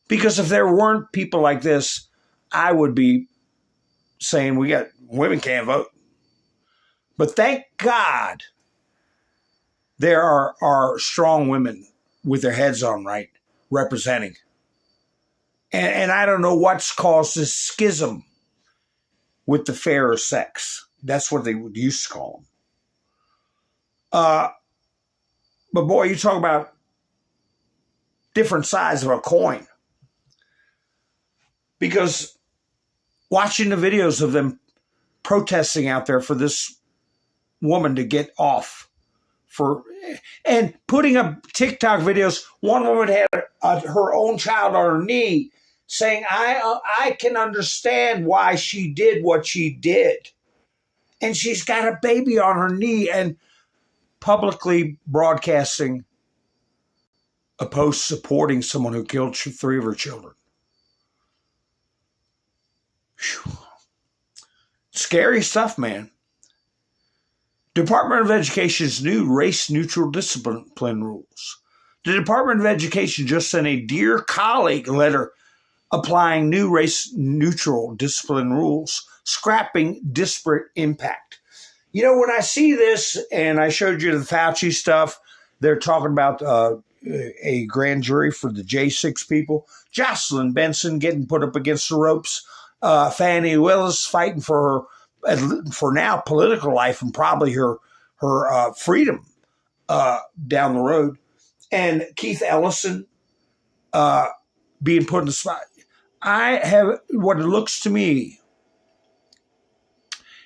because if there weren't people like this, I would be saying women can't vote. But thank God there are strong women with their heads on right representing. And I don't know what's caused this schism with the fairer sex. That's what they would used to call them. But boy, you talk about different sides of a coin. Because watching the videos of them protesting out there for this woman to get off and putting up TikTok videos. One woman had her own child on her knee saying, I can understand why she did what she did. And she's got a baby on her knee and publicly broadcasting a post supporting someone who killed 3 of her children. Whew. Scary stuff, man. Department of Education's new race-neutral discipline rules. The Department of Education just sent a Dear Colleague letter applying new race-neutral discipline rules, scrapping disparate impact. You know, when I see this, and I showed you the Fauci stuff, they're talking about a grand jury for the J6 people. Jocelyn Benson getting put up against the ropes. Fannie Willis fighting for now political life and probably her freedom down the road, and Keith Ellison being put in the spot. I have what it looks to me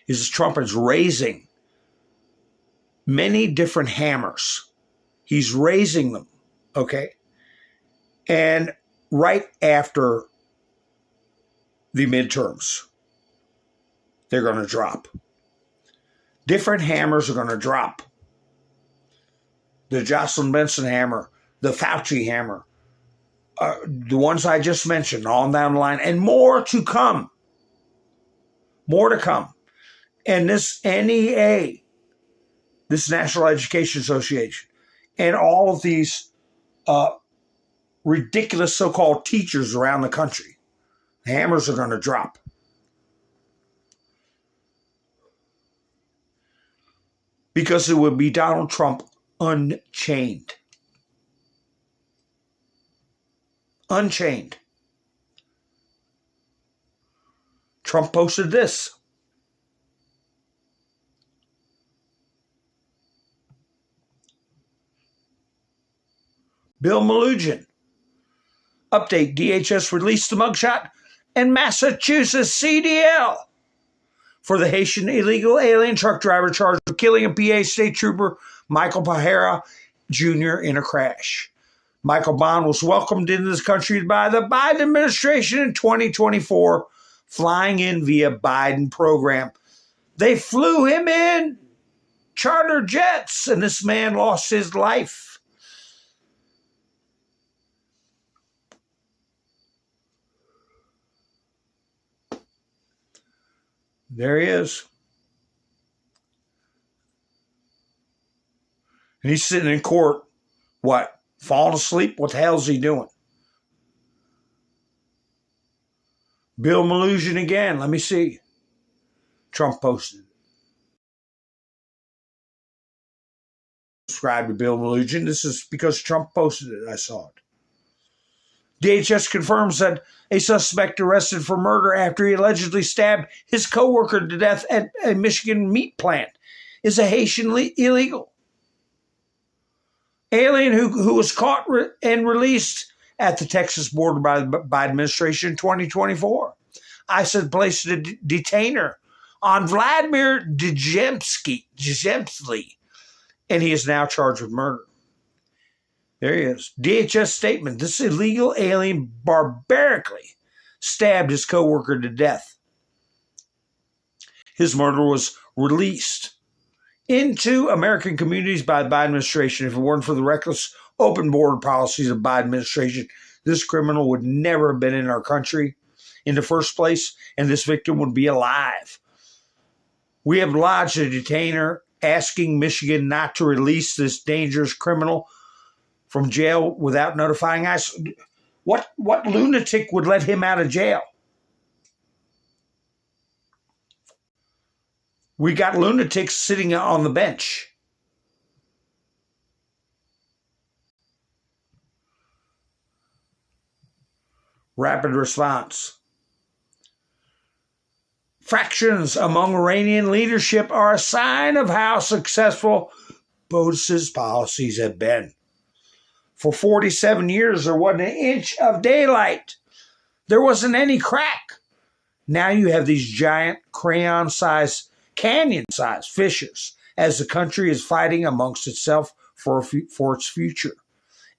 is Trump is raising many different hammers. He's raising them, okay, and right after the midterms, they're going to drop. Different hammers are going to drop. The Jocelyn Benson hammer, the Fauci hammer, the ones I just mentioned, on down the line, and more to come. More to come. And this NEA, this National Education Association, and all of these ridiculous so-called teachers around the country, the hammers are going to drop. Because it would be Donald Trump unchained. Unchained. Trump posted this. Bill Melugin. Update, DHS released the mugshot and Massachusetts CDL for the Haitian illegal alien truck driver charged with killing a PA state trooper, Michael Pajera Jr., in a crash. Michael Bond was welcomed into this country by the Biden administration in 2024, flying in via Biden program. They flew him in charter jets, and this man lost his life. There he is. And he's sitting in court, what, falling asleep? What the hell is he doing? Bill Melugin again. Let me see. Trump posted. Subscribe to Bill Melugin. This is because Trump posted it. I saw it. DHS confirms that a suspect arrested for murder after he allegedly stabbed his coworker to death at a Michigan meat plant is a Haitian illegal alien who was caught and released at the Texas border by the Biden administration in 2024. ICE placed a detainer on Vladimir Djemsky, and he is now charged with murder. There he is. DHS statement. This illegal alien barbarically stabbed his coworker to death. His murder was released into American communities by the Biden administration. If it weren't for the reckless open border policies of the Biden administration, this criminal would never have been in our country in the first place, and this victim would be alive. We have lodged a detainer asking Michigan not to release this dangerous criminal from jail without notifying us. What lunatic would let him out of jail? We got lunatics sitting on the bench. Rapid response. Fractions among Iranian leadership are a sign of how successful POTUS's policies have been. For 47 years, there wasn't an inch of daylight. There wasn't any crack. Now you have these giant crayon-sized, canyon-sized fissures as the country is fighting amongst itself for its future.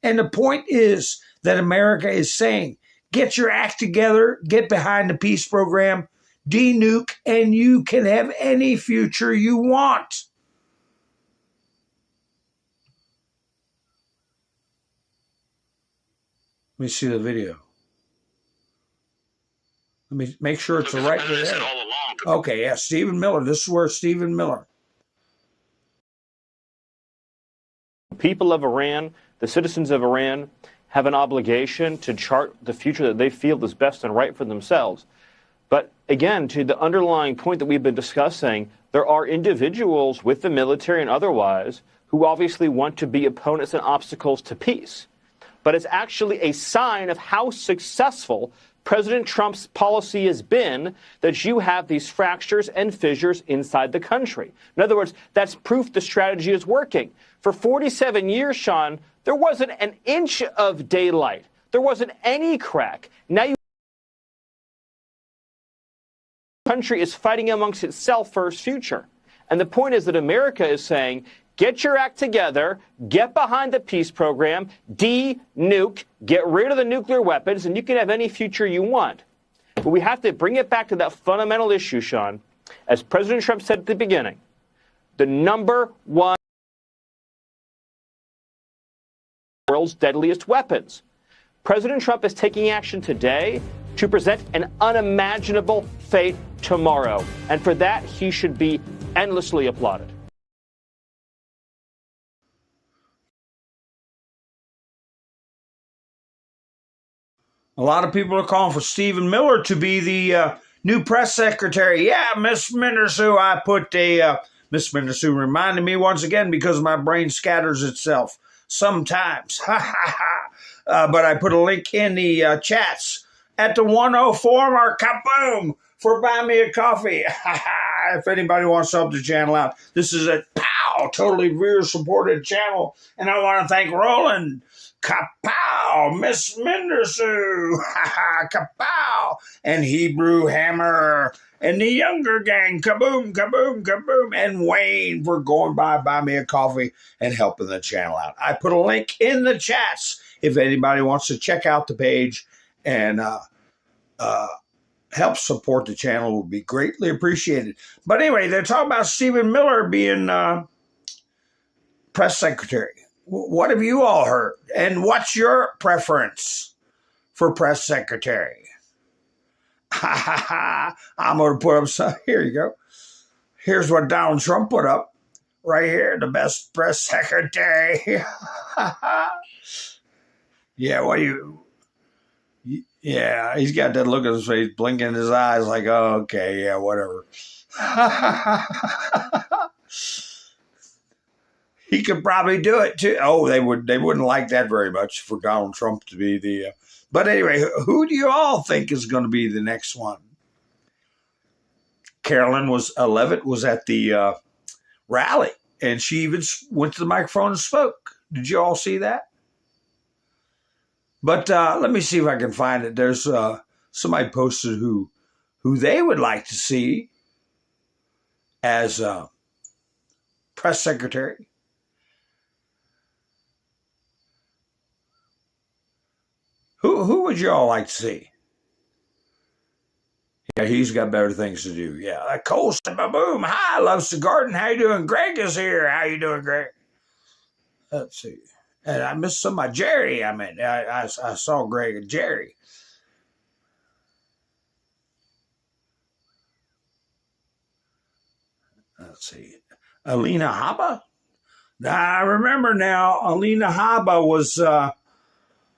And the point is that America is saying, get your act together, get behind the peace program, de-nuke, and you can have any future you want. Let me see the video. Let me make sure it's the right video. Okay, yeah, Stephen Miller. This is where Stephen Miller. People of Iran, the citizens of Iran, have an obligation to chart the future that they feel is best and right for themselves. But again, to the underlying point that we've been discussing, there are individuals with the military and otherwise who obviously want to be opponents and obstacles to peace. But it's actually a sign of how successful President Trump's policy has been that you have these fractures and fissures inside the country. In other words, that's proof the strategy is working. For 47 years, Sean, there wasn't an inch of daylight. There wasn't any crack. Now the country is fighting amongst itself for its future. And the point is that America is saying, get your act together, get behind the peace program, de-nuke, get rid of the nuclear weapons, and you can have any future you want. But we have to bring it back to that fundamental issue, Sean. As President Trump said at the beginning, the number one world's deadliest weapons. President Trump is taking action today to present an unimaginable fate tomorrow. And for that, he should be endlessly applauded. A lot of people are calling for Stephen Miller to be the new press secretary. Yeah, Miss Mindersu, I put a... Miss Mindersu reminded me once again because my brain scatters itself sometimes. But I put a link in the chats at the 104 mark, kaboom, for Buy Me a Coffee. If anybody wants to help the channel out. This is a totally viewer-supported channel. And I want to thank Roland, Kapow, Miss Mendersu, kapow, and Hebrew Hammer, and the younger gang, kaboom, kaboom, kaboom, and Wayne for going by, buy me a coffee, and helping the channel out. I put a link in the chats if anybody wants to check out the page and help support the channel, would be greatly appreciated. But anyway, they're talking about Stephen Miller being press secretary. What have you all heard? And what's your preference for press secretary? I'm going to put up some. Here you go. Here's what Donald Trump put up. Right here, the best press secretary. Yeah, what do you... Yeah, he's got that look on his face, blinking his eyes like, oh, okay, yeah, whatever. He could probably do it too. Oh, they wouldn't like that very much for Donald Trump to be the. But anyway, who do you all think is going to be the next one? Carolyn Levitt was at the rally, and she even went to the microphone and spoke. Did you all see that? But let me see if I can find it. There's somebody posted who they would like to see as press secretary. Who would you all like to see? Yeah, he's got better things to do. Yeah, Cole said, boom. Hi, loves the garden. How you doing? Greg is here. How you doing, Greg? Let's see. And I missed somebody. Jerry, I saw Greg and Jerry. Let's see. Alina Habba? I remember now, Alina Habba was...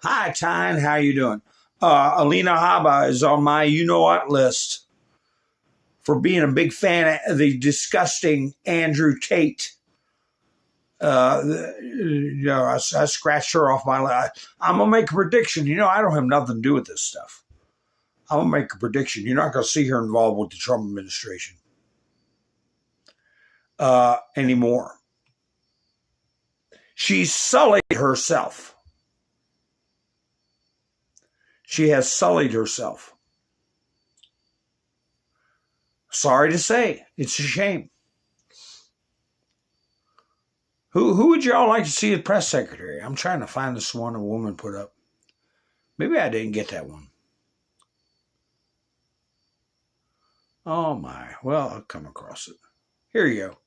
Hi, Tyne. How you doing? Alina Habba is on my you-know-what list for being a big fan of the disgusting Andrew Tate. I scratched her off my list. I'm going to make a prediction. I don't have nothing to do with this stuff. I'm going to make a prediction. You're not going to see her involved with the Trump administration anymore. She's sullied herself. She has sullied herself. Sorry to say, it's a shame. Who would y'all like to see as press secretary? I'm trying to find this one a woman put up. Maybe I didn't get that one. Oh my, well, I'll come across it. Here you go.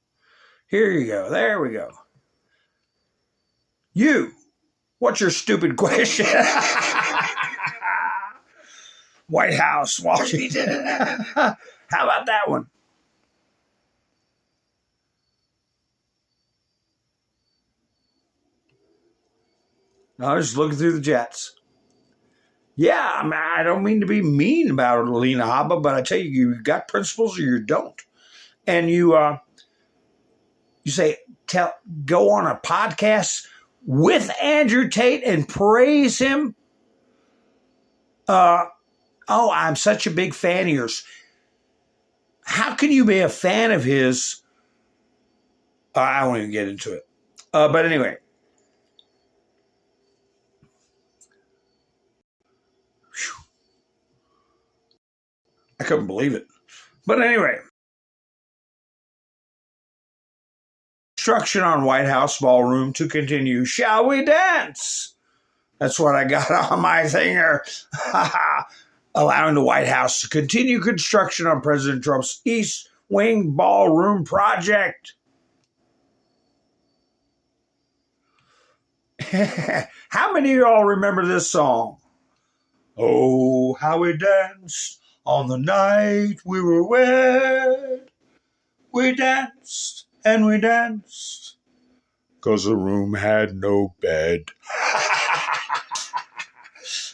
Here you go. There we go. You, what's your stupid question? White House, Washington. How about that one? I was just looking through the jets. Yeah, I don't mean to be mean about Alina Habba, but I tell you, you got principles or you don't. And you say, go on a podcast with Andrew Tate and praise him. Oh, I'm such a big fan of yours. How can you be a fan of his? I won't even get into it. But anyway. Whew. I couldn't believe it. But anyway. Construction on White House ballroom to continue. Shall we dance? That's what I got on my thing here. Allowing the White House to continue construction on President Trump's East Wing Ballroom project. How many of y'all remember this song? Oh, how we danced on the night we were wed. We danced and we danced 'cause the room had no bed.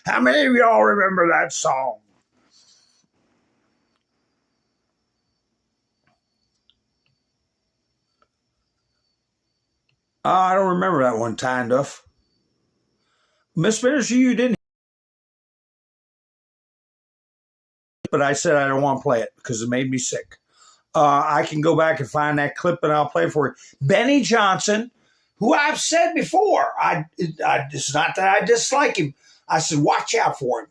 How many of y'all remember that song? I don't remember that one, Tyne Duff. Miss Mittershey, you didn't. But I said I don't want to play it because it made me sick. I can go back and find that clip and I'll play it for you. Benny Johnson who I've said before, it's not that I dislike him. I said, watch out for him.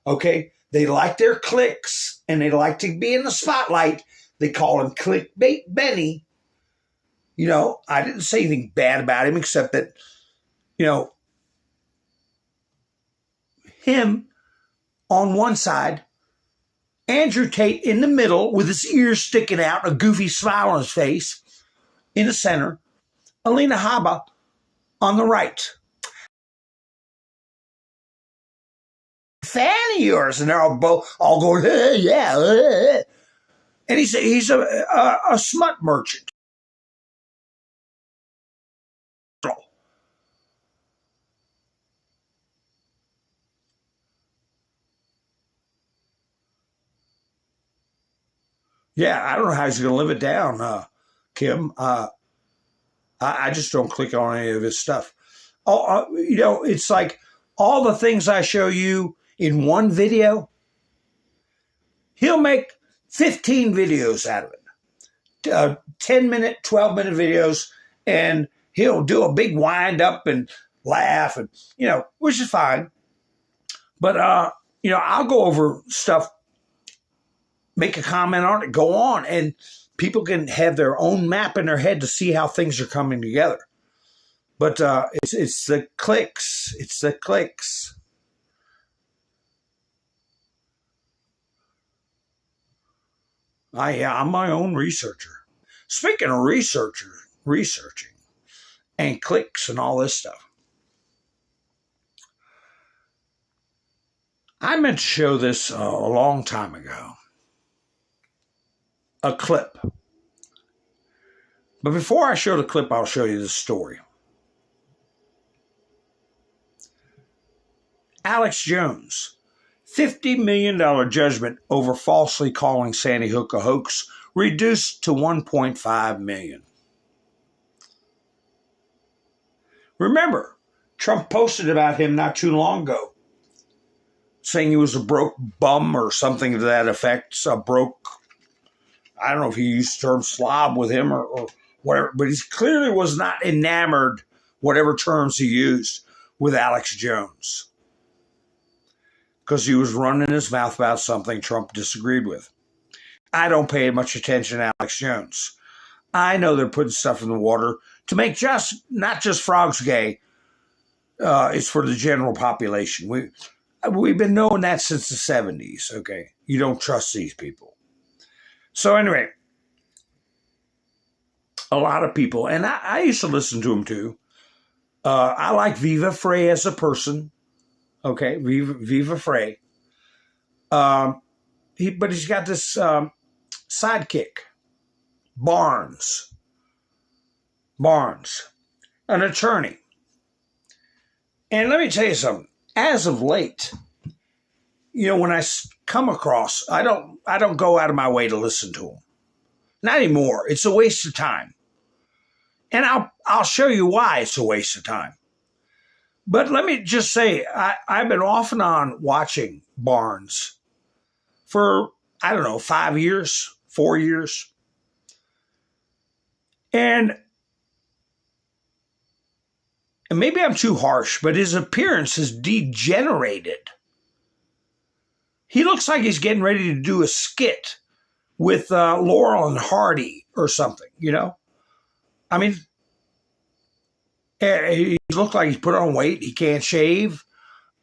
Okay? They like their clicks and they like to be in the spotlight. They call him Clickbait Benny. You know, I didn't say anything bad about him except that, you know, him on one side, Andrew Tate in the middle with his ears sticking out, a goofy smile on his face in the center, Alina Habba on the right. Fan of yours, and they're all going, hey, yeah. And he's a smut merchant. Yeah, I don't know how he's going to live it down, Kim. I just don't click on any of his stuff. You know, it's like all the things I show you in one video, he'll make 15 videos out of it. 10-minute, 12-minute videos, and he'll do a big wind up and laugh, and, you know, which is fine. But, you know, I'll go over stuff, make a comment on it, go on, and people can have their own map in their head to see how things are coming together. But it's the clicks. It's the clicks. I'm my own researcher. Speaking of researching and clicks and all this stuff, I meant to show this a long time ago. A clip. But before I show the clip, I'll show you the story. Alex Jones, $50 million judgment over falsely calling Sandy Hook a hoax, reduced to $1.5 million. Remember, Trump posted about him not too long ago, saying he was a broke bum or something to that effect. I don't know if he used the term slob with him or whatever, but he clearly was not enamored, whatever terms he used, with Alex Jones, because he was running his mouth about something Trump disagreed with. I don't pay much attention to Alex Jones. I know they're putting stuff in the water to make not just frogs gay. It's for the general population. We've been knowing that since the 70s, okay? You don't trust these people. So anyway, a lot of people, and I used to listen to him too. I like Viva Frey as a person. Okay, Viva Frey. But he's got this sidekick, Barnes, an attorney. And let me tell you something. As of late, you know, when I come across, I don't go out of my way to listen to him. Not anymore. It's a waste of time. And I'll show you why it's a waste of time. But let me just say, I've been off and on watching Barnes for, 5 years, 4 years. And maybe I'm too harsh, but his appearance has degenerated. He looks like he's getting ready to do a skit with Laurel and Hardy or something, you know? I mean, he looks like he's put on weight. He can't shave.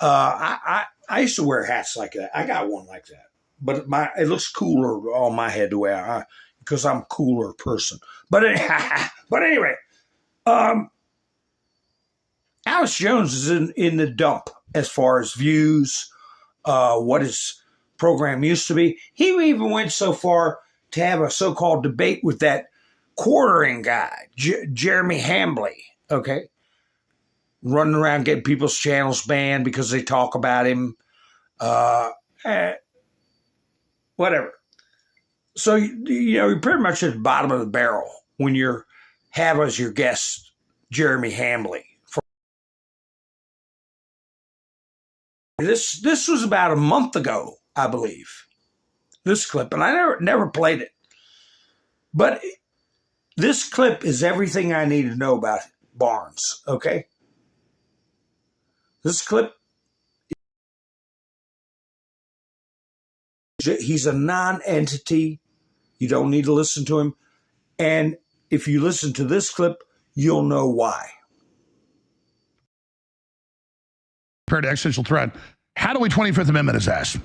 I used to wear hats like that. I got one like that. But it looks cooler on my head the way because I'm a cooler person. But anyway, Alex Jones is in the dump as far as views, what his program used to be. He even went so far to have a so-called debate with that quartering guy, Jeremy Hambley, okay? Running around getting people's channels banned because they talk about him. Whatever. So, you're pretty much at the bottom of the barrel when you have as your guest Jeremy Hambley. This was about a month ago, I believe, this clip, and I never played it. But this clip is everything I need to know about Barnes, okay? This clip, he's a non-entity. You don't need to listen to him. And if you listen to this clip, you'll know why. Compared to existential threat, how do we 25th Amendment his ass?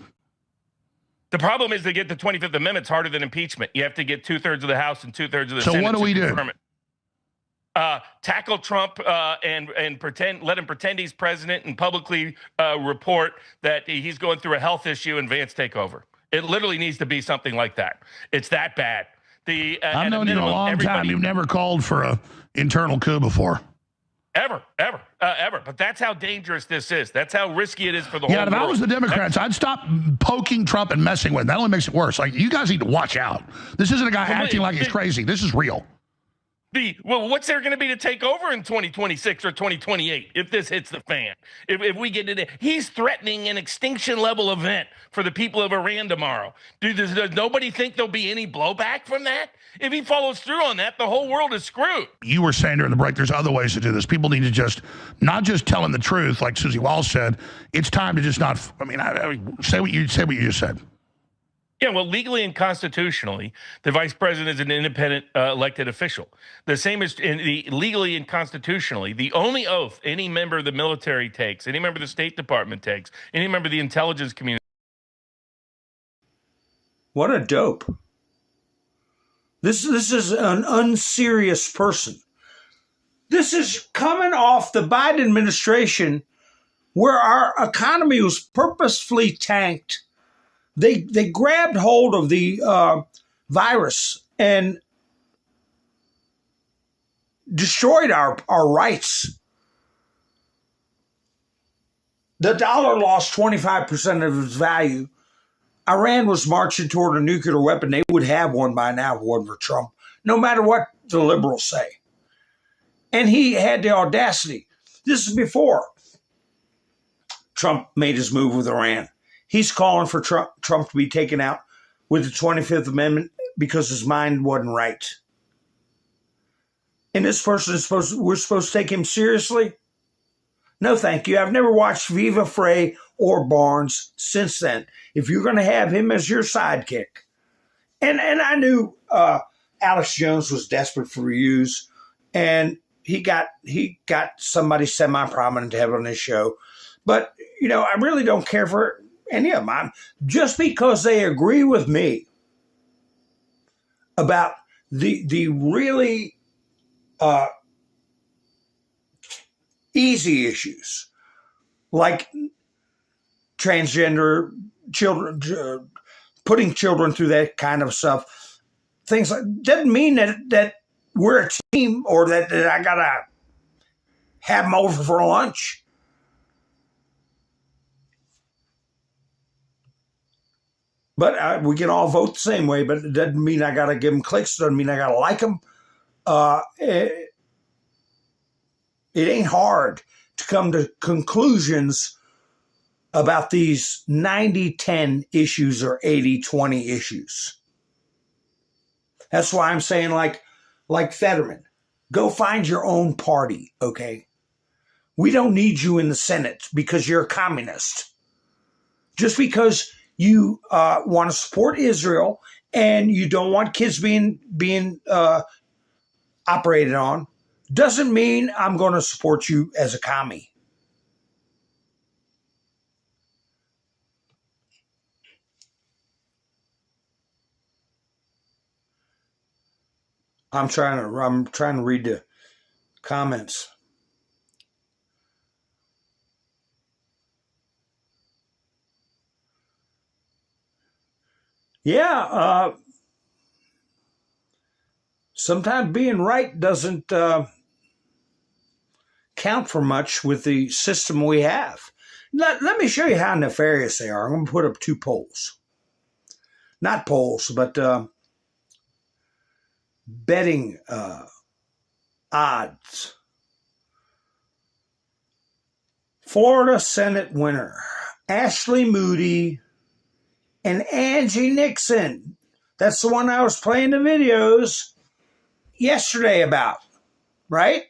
The problem is to get the 25th Amendment is harder than impeachment. You have to get 2/3 of the House and 2/3 of the Senate. So what do we do? Tackle Trump and pretend, let him pretend he's president and publicly report that he's going through a health issue and Vance take over. It literally needs to be something like that. It's that bad. I've known you a long time. You've never called for an internal coup before. Ever. But that's how dangerous this is. That's how risky it is for the whole world. Yeah, if I was the Democrats, I'd stop poking Trump and messing with him. That only makes it worse. Like, you guys need to watch out. This isn't a guy acting like he's crazy. This is real. Well, what's there going to be to take over in 2026 or 2028 if this hits the fan? If we get it, he's threatening an extinction level event for the people of Iran tomorrow. Does nobody think there'll be any blowback from that? If he follows through on that, the whole world is screwed. You were saying during the break, there's other ways to do this. People need to not just tell him the truth, like Susie Walsh said. It's time to just not. Say what you just said. Yeah, well, legally and constitutionally, the vice president is an independent elected official. The same as legally and constitutionally, the only oath any member of the military takes, any member of the State Department takes, any member of the intelligence community. What a dope. This is an unserious person. This is coming off the Biden administration where our economy was purposefully tanked. They grabbed hold of the virus and destroyed our rights. The dollar lost 25% of its value. Iran was marching toward a nuclear weapon. They would have one by now if it wasn't for Trump, no matter what the liberals say. And he had the audacity. This is before Trump made his move with Iran. He's calling for Trump to be taken out with the 25th Amendment because his mind wasn't right. And this person we're supposed to take him seriously? No, thank you. I've never watched Viva Frey or Barnes since then. If you're going to have him as your sidekick. And I knew Alex Jones was desperate for views, and he got somebody semi-prominent to have on his show. But, I really don't care for any of them. Just because they agree with me about the really easy issues like transgender children, putting children through that kind of stuff, things like doesn't mean that we're a team or that I gotta have them over for lunch. But we can all vote the same way, but it doesn't mean I got to give them clicks. Doesn't mean I got to like them. It ain't hard to come to conclusions about these 90-10 issues or 80-20 issues. That's why I'm saying like Fetterman, go find your own party, okay? We don't need you in the Senate because you're a communist. Just because you want to support Israel and you don't want kids being operated on doesn't mean I'm going to support you as a commie. I'm trying to read the comments. Yeah, sometimes being right doesn't count for much with the system we have. Let me show you how nefarious they are. I'm going to put up two polls. Not polls, but betting odds. Florida Senate winner, Ashley Moody and Angie Nixon. That's the one I was playing the videos yesterday about, right?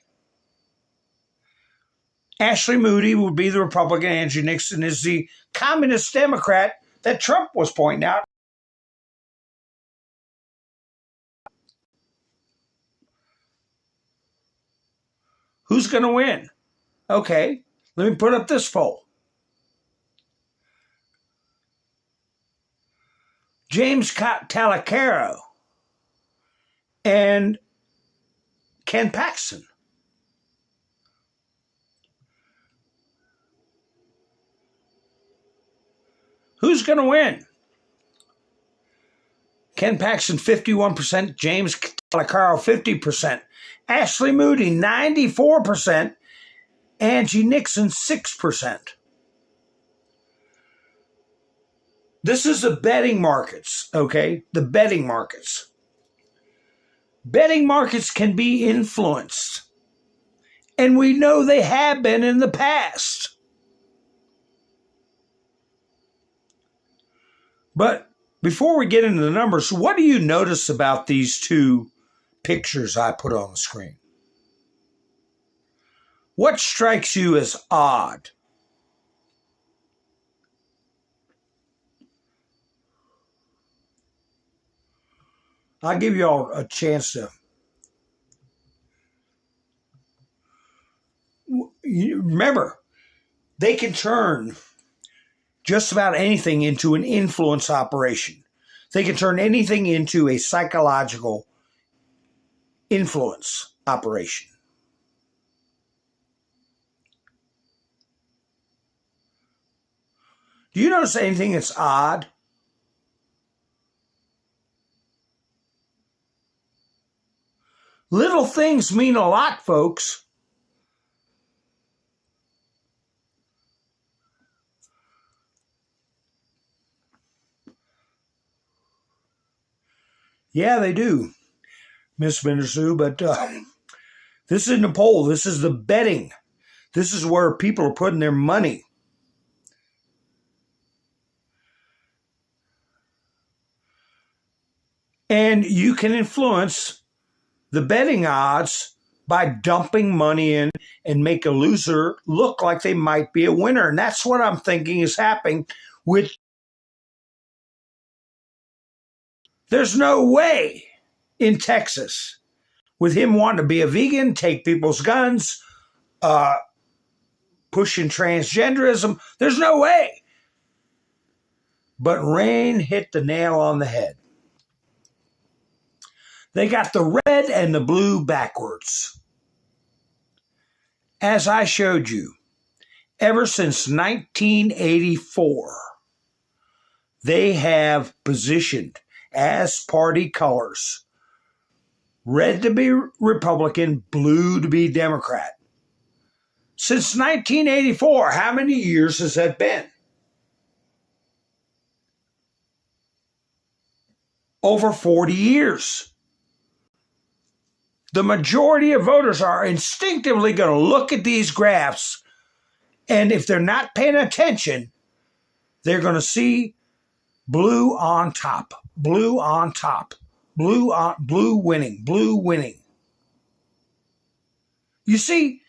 Ashley Moody would be the Republican. Angie Nixon is the communist Democrat that Trump was pointing out. Who's going to win? Okay, let me put up this poll. James Talacaro and Ken Paxton. Who's going to win? Ken Paxton, 51%. James Talacaro, 50%. Ashley Moody, 94%. Angie Nixon, 6%. This is the betting markets, okay? The betting markets. Betting markets can be influenced. And we know they have been in the past. But before we get into the numbers, what do you notice about these two pictures I put on the screen? What strikes you as odd? I'll give you all a chance to. Remember, they can turn just about anything into an influence operation. They can turn anything into a psychological influence operation. Do you notice anything that's odd? Little things mean a lot, folks. Yeah, they do, Miss Mindersu, but this isn't a poll. This is the betting. This is where people are putting their money. And you can influence the betting odds by dumping money in and make a loser look like they might be a winner. And that's what I'm thinking is happening with. There's no way in Texas with him wanting to be a vegan, take people's guns, pushing transgenderism. There's no way. But Rain hit the nail on the head. They got the red and the blue backwards. As I showed you, ever since 1984, they have positioned as party colors red to be Republican, blue to be Democrat. Since 1984, how many years has that been? Over 40 years. The majority of voters are instinctively going to look at these graphs, and if they're not paying attention, they're going to see blue on top, blue on top, blue winning, blue winning. You see,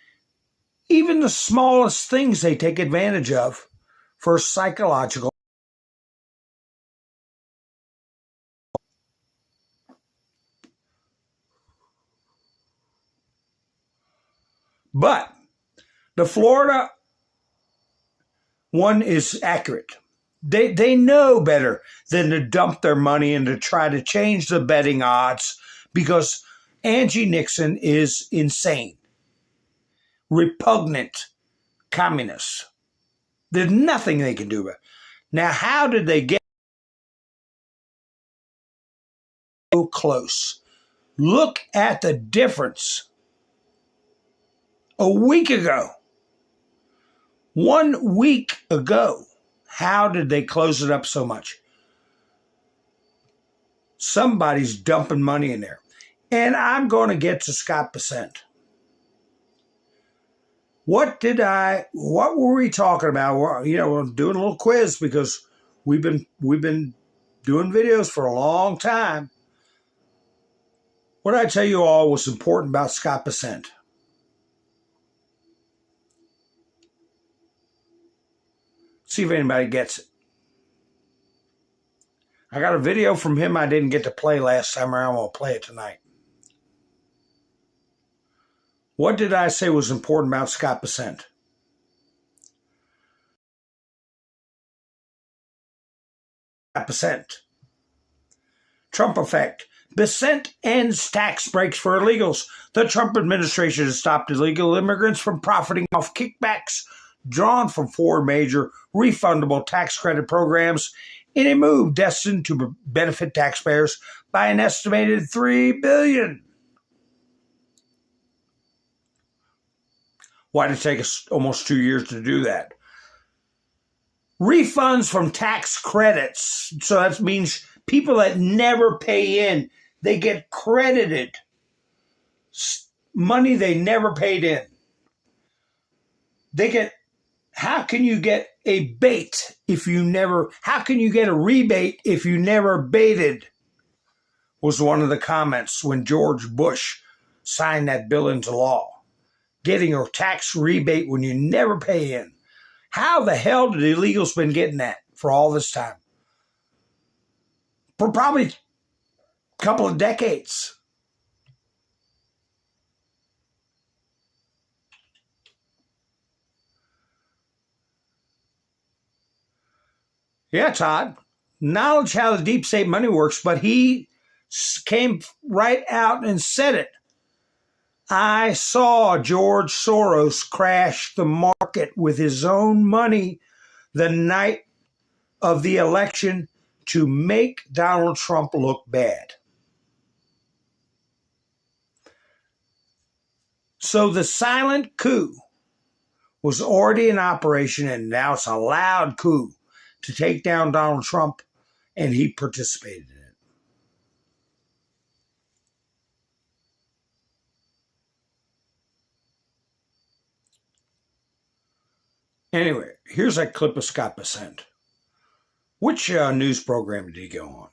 even the smallest things they take advantage of for psychological. But the Florida one is accurate. They know better than to dump their money and to try to change the betting odds because Angie Nixon is insane, repugnant communist. There's nothing they can do about it. Now, how did they get so close? Look at the difference. A week ago, 1 week ago, how did they close it up so much? Somebody's dumping money in there. And I'm going to get to Scott Bessent. What were we talking about? We're doing a little quiz because we've been doing videos for a long time. What did I tell you all was important about Scott Bessent? See if anybody gets it. I got a video from him I didn't get to play last time around. I'm going to play it tonight. What did I say was important about Scott Bessent? Bessent. Trump effect. Bessent ends tax breaks for illegals. The Trump administration has stopped illegal immigrants from profiting off kickbacks drawn from 4 major refundable tax credit programs in a move destined to benefit taxpayers by an estimated $3 billion. Why did it take us almost 2 years to do that? Refunds from tax credits. So that means people that never pay in, they get credited money they never paid in. They get, how can you get a bait if you never, how can you get a rebate if you never baited? Was one of the comments when George Bush signed that bill into law. Getting a tax rebate when you never pay in. How the hell did illegals been getting that for all this time? For probably a couple of decades. Yeah, Todd. Knowledge how the deep state money works, but he came right out and said it. I saw George Soros crash the market with his own money the night of the election to make Donald Trump look bad. So the silent coup was already in operation, and now it's a loud coup to take down Donald Trump, and he participated in it. Anyway, here's that clip of Scott Bessent. Which news program did he go on?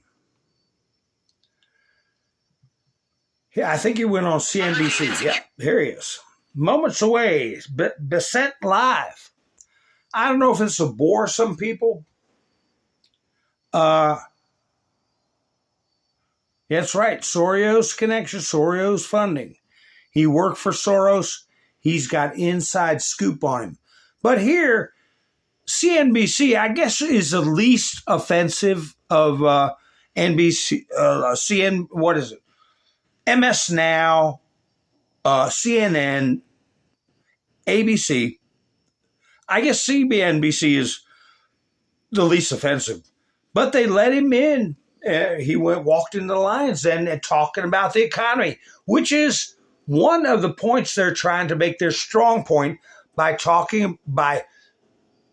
Yeah, I think he went on CNBC. Yeah, here he is. Moments away, Bessent live. I don't know if this will bore some people. That's right, Soros connection, Soros funding. He worked for Soros. He's got inside scoop on him. But here, CNBC, I guess, is the least offensive of NBC, what is it? MS Now, CNN, ABC. I guess CNBC is the least offensive. But they let him in. He walked into the Lions Den and talking about the economy, which is one of the points they're trying to make their strong point by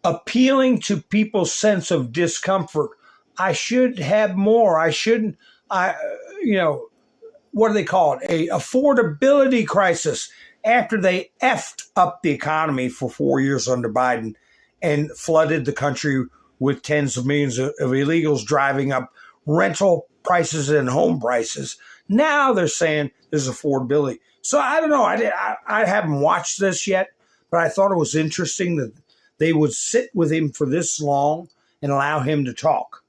appealing to people's sense of discomfort. I should have more. I shouldn't. What do they call it? A affordability crisis after they effed up the economy for 4 years under Biden and flooded the country with tens of millions of illegals driving up rental prices and home prices. Now they're saying there's affordability. So I don't know. I haven't watched this yet, but I thought it was interesting that they would sit with him for this long and allow him to talk,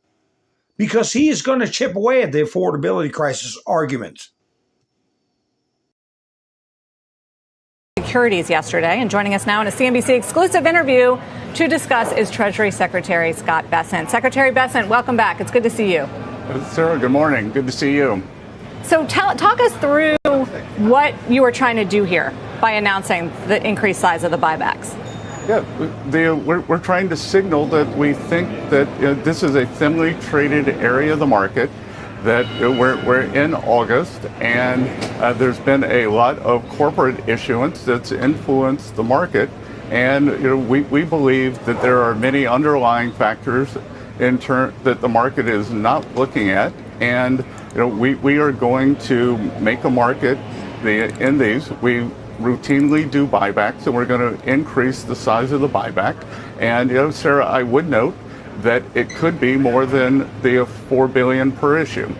because he is going to chip away at the affordability crisis argument. Securities yesterday, and joining us now in a CNBC exclusive interview to discuss is Treasury Secretary Scott Bessent. Secretary Bessent, welcome back. It's good to see you. Sarah, good morning. Good to see you. So talk us through what you were trying to do here by announcing the increased size of the buybacks. Yeah, we're trying to signal that we think that this is a thinly traded area of the market, that we're in August, and there's been a lot of corporate issuance that's influenced the market, and we believe that there are many underlying factors that the market is not looking at, and we are going to make a market in these. We routinely do buybacks, and we're going to increase the size of the buyback. And Sarah, I would note that it could be more than the $4 billion per issue.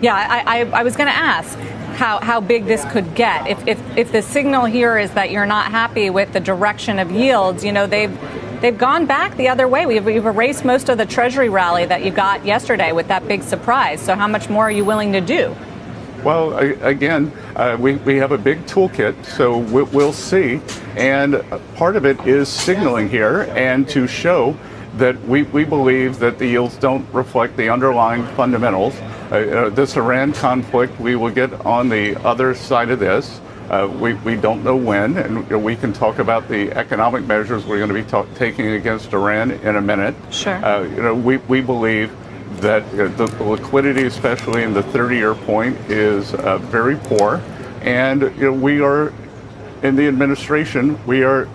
Yeah, I was going to ask how big this could get. If the signal here is that you're not happy with the direction of yields, they've they've gone back the other way. We've erased most of the Treasury rally that you got yesterday with that big surprise. So how much more are you willing to do? Well, again, we have a big toolkit, so we'll see. And part of it is signaling here and to show that we believe that the yields don't reflect the underlying fundamentals. This Iran conflict, we will get on the other side of this. We don't know when, and we can talk about the economic measures we're going to be taking against Iran in a minute. Sure. We believe that the liquidity, especially in the 30-year point, is very poor. And we are, in the administration, we are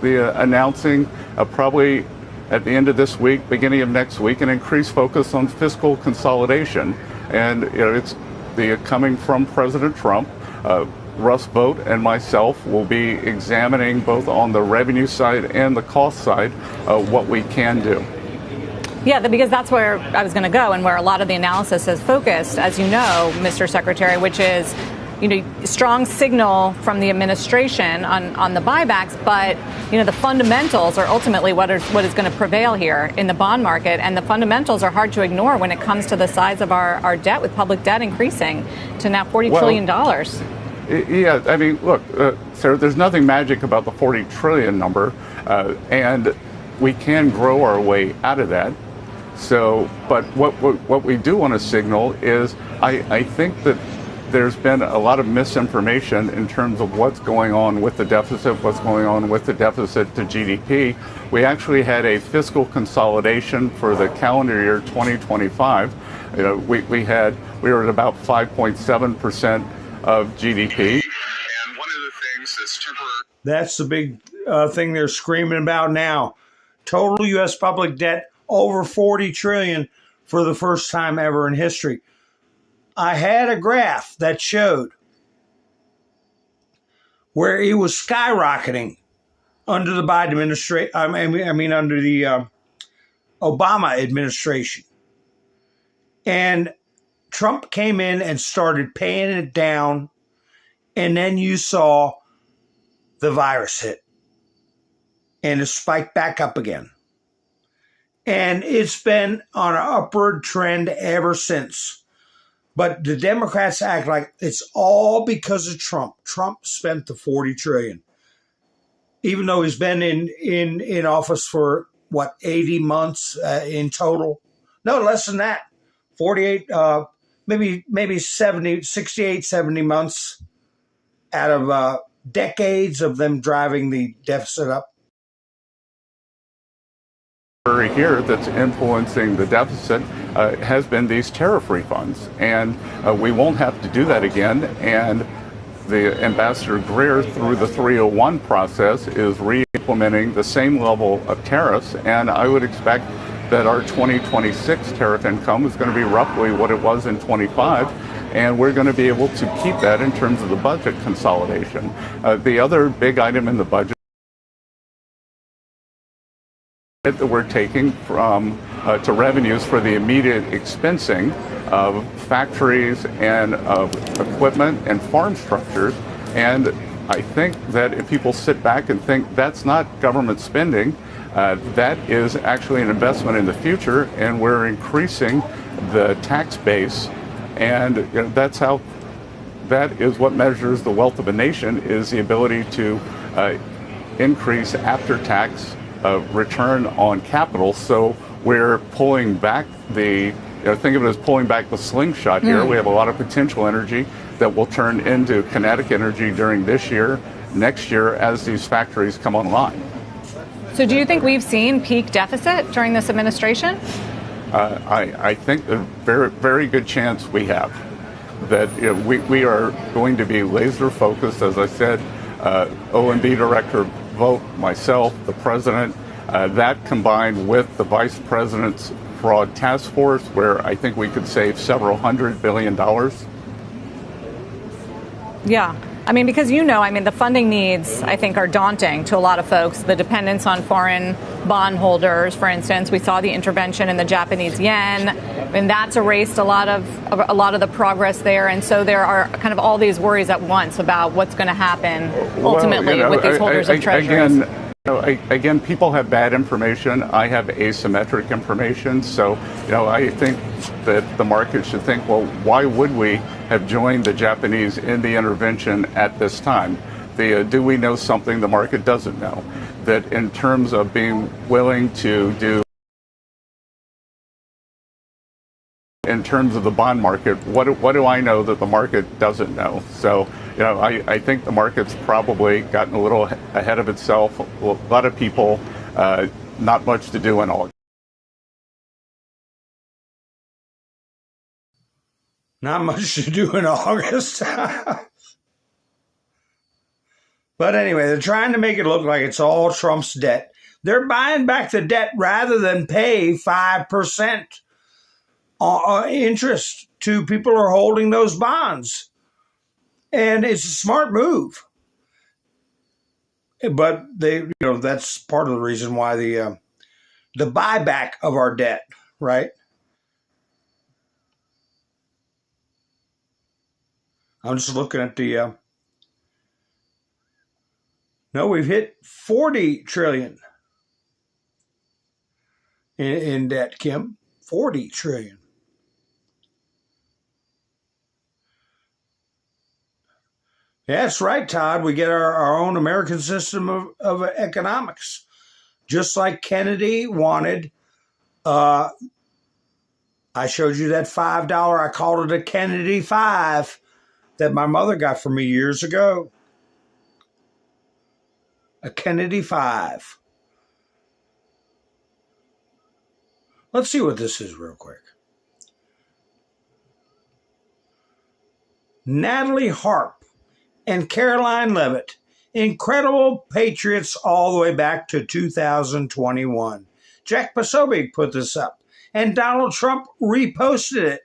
announcing probably at the end of this week, beginning of next week, an increased focus on fiscal consolidation. And it's coming from President Trump. Russ Vought and myself will be examining both on the revenue side and the cost side what we can do. Yeah, because that's where I was going to go and where a lot of the analysis is focused, as you know, Mr. Secretary, which is, strong signal from the administration on the buybacks. But, the fundamentals are ultimately what is going to prevail here in the bond market. And the fundamentals are hard to ignore when it comes to the size of our debt, with public debt increasing to now $40 trillion. Yeah, I mean, look, Sarah, there's nothing magic about the 40 trillion number, and we can grow our way out of that. So, but what we do want to signal is I think that there's been a lot of misinformation in terms of what's going on with the deficit, what's going on with the deficit to GDP. We actually had a fiscal consolidation for the calendar year 2025. We were at about 5.7% of GDP. And one of the things that's temporary. That's the big thing they're screaming about now. Total U.S. public debt over 40 trillion for the first time ever in history. I had a graph that showed where it was skyrocketing under the Biden administration. I mean, under the Obama administration. And Trump came in and started paying it down, and then you saw the virus hit, and it spiked back up again. And it's been on an upward trend ever since. But the Democrats act like it's all because of Trump. Trump spent the $40 trillion, even though he's been in office for, 80 months in total? No, less than that. 48 maybe 68, 70 months out of decades of them driving the deficit up. Here that's influencing the deficit has been these tariff refunds, and we won't have to do that again. And the Ambassador Greer, through the 301 process, is re-implementing the same level of tariffs, and I would expect that our 2026 tariff income is going to be roughly what it was in 25, and we're going to be able to keep that in terms of the budget consolidation. The other big item in the budget that we're taking from to revenues for the immediate expensing of factories and of equipment and farm structures. And I think that if people sit back and think that's not government spending, that is actually an investment in the future, and we're increasing the tax base. And that is what measures the wealth of a nation, is the ability to increase after-tax return on capital. So we're pulling back think of it as pulling back the slingshot here. We have a lot of potential energy that will turn into kinetic energy during this year, next year, as these factories come online. So do you think we've seen peak deficit during this administration? I think a very, very good chance we have. That we are going to be laser focused, as I said, OMB Director Vought, myself, the President, that combined with the Vice President's Fraud Task Force, where I think we could save several $100 billion. Yeah. I mean, because the funding needs, I think, are daunting to a lot of folks. The dependence on foreign bondholders, for instance, we saw the intervention in the Japanese yen, and that's erased a lot of the progress there. And so there are kind of all these worries at once about what's going to happen ultimately with these holders of treasuries. Again, Again, people have bad information. I have asymmetric information. So, I think that the market should think, well, why would we have joined the Japanese in the intervention at this time? Do we know something the market doesn't know? That in terms of being willing to do, in terms of the bond market, what do I know that the market doesn't know? So, I think the market's probably gotten a little ahead of itself. A lot of people, not much to do in all. Not much to do in August. But anyway, they're trying to make it look like it's all Trump's debt. They're buying back the debt rather than pay 5% interest to people who are holding those bonds. And it's a smart move. But that's part of the reason why the buyback of our debt, right? I'm just looking at the no, we've hit 40 trillion in debt, Kim. 40 trillion. Yeah, that's right, Todd. We get our own American system of economics. Just like Kennedy wanted. I showed you that $5. I called it a Kennedy 5 that my mother got for me years ago. A Kennedy 5. Let's see what this is real quick. Natalie Harp and Caroline Levitt, incredible patriots all the way back to 2021. Jack Posobiec put this up, and Donald Trump reposted it.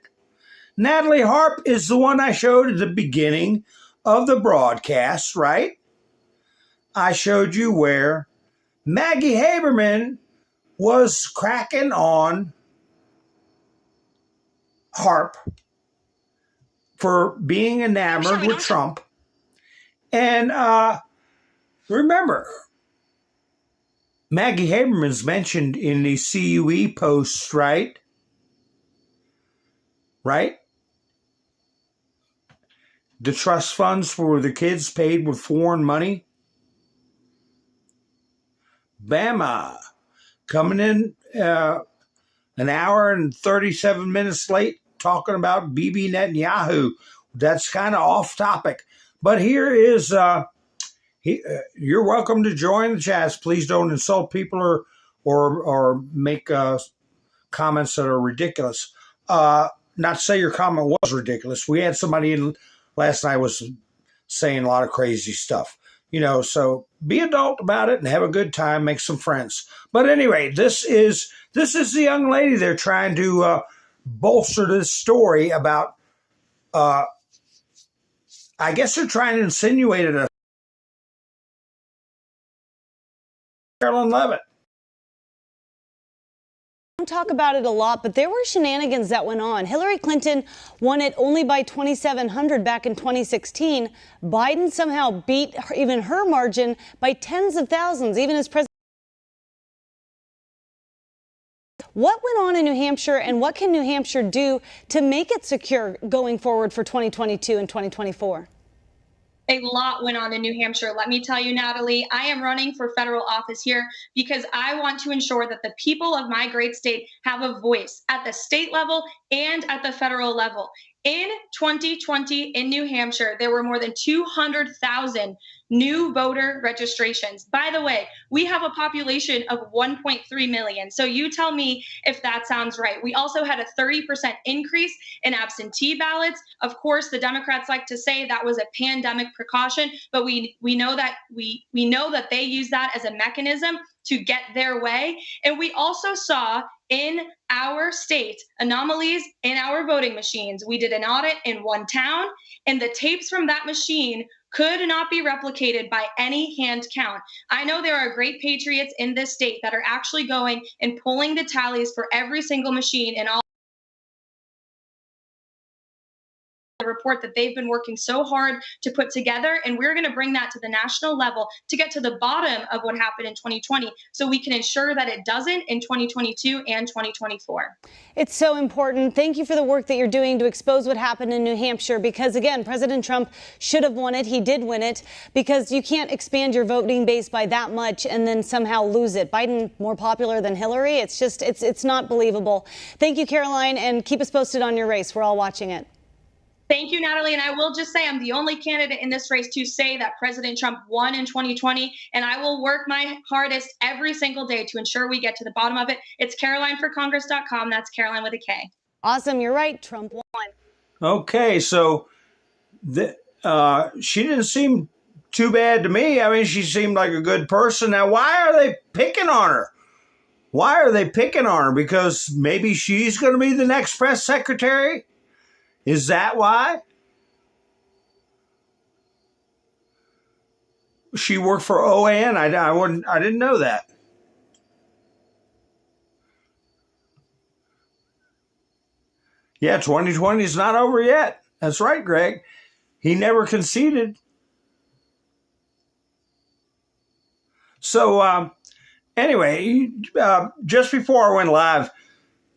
Natalie Harp is the one I showed at the beginning of the broadcast, right? I showed you where Maggie Haberman was cracking on Harp for being enamored with Trump. And remember, Maggie Haberman's mentioned in the CUE posts, right? Right? The trust funds for the kids paid with foreign money. Bama coming in an hour and 37 minutes late talking about Bibi Netanyahu. That's kind of off topic. But here is, you're welcome to join the chats. Please don't insult people or make comments that are ridiculous. Not to say your comment was ridiculous. We had somebody in last night was saying a lot of crazy stuff. So be adult about it and have a good time, make some friends. But anyway, this is the young lady they're trying to bolster this story about. I guess they're trying to insinuate it. Carolyn Levitt. Don't talk about it a lot, but there were shenanigans that went on. Hillary Clinton won it only by 2,700 back in 2016. Biden somehow beat even her margin by tens of thousands, even as president. What went on in New Hampshire, and what can New Hampshire do to make it secure going forward for 2022 and 2024? A lot went on in New Hampshire. Let me tell you, Natalie, I am running for federal office here because I want to ensure that the people of my great state have a voice at the state level and at the federal level. In 2020 in New Hampshire, there were more than 200,000 new voter registrations. By the way, we have a population of 1.3 million. So you tell me if that sounds right. We also had a 30% increase in absentee ballots. Of course, the Democrats like to say that was a pandemic precaution, but we know that they use that as a mechanism to get their way. And we also saw in our state anomalies in our voting machines. We did an audit in one town, and the tapes from that machine could not be replicated by any hand count. I know there are great patriots in this state that are actually going and pulling the tallies for every single machine in all the report that they've been working so hard to put together, and we're going to bring that to the national level to get to the bottom of what happened in 2020 so we can ensure that it doesn't in 2022 and 2024. It's so important. Thank you for the work that you're doing to expose what happened in New Hampshire, because again, President Trump should have won it. He did win it, because you can't expand your voting base by that much and then somehow lose it. Biden more popular than Hillary. It's just, it's not believable. Thank you, Caroline, and keep us posted on your race. We're all watching it. Thank you, Natalie. And I will just say I'm the only candidate in this race to say that President Trump won in 2020. And I will work my hardest every single day to ensure we get to the bottom of it. It's CarolineForCongress.com. That's Caroline with a K. Awesome. You're right. Trump won. Okay. So she didn't seem too bad to me. I mean, she seemed like a good person. Now, why are they picking on her? Why are they picking on her? Because maybe she's going to be the next press secretary? Is that why? She worked for OAN? I didn't know that. Yeah, 2020 is not over yet. That's right, Greg. He never conceded. So, anyway, just before I went live,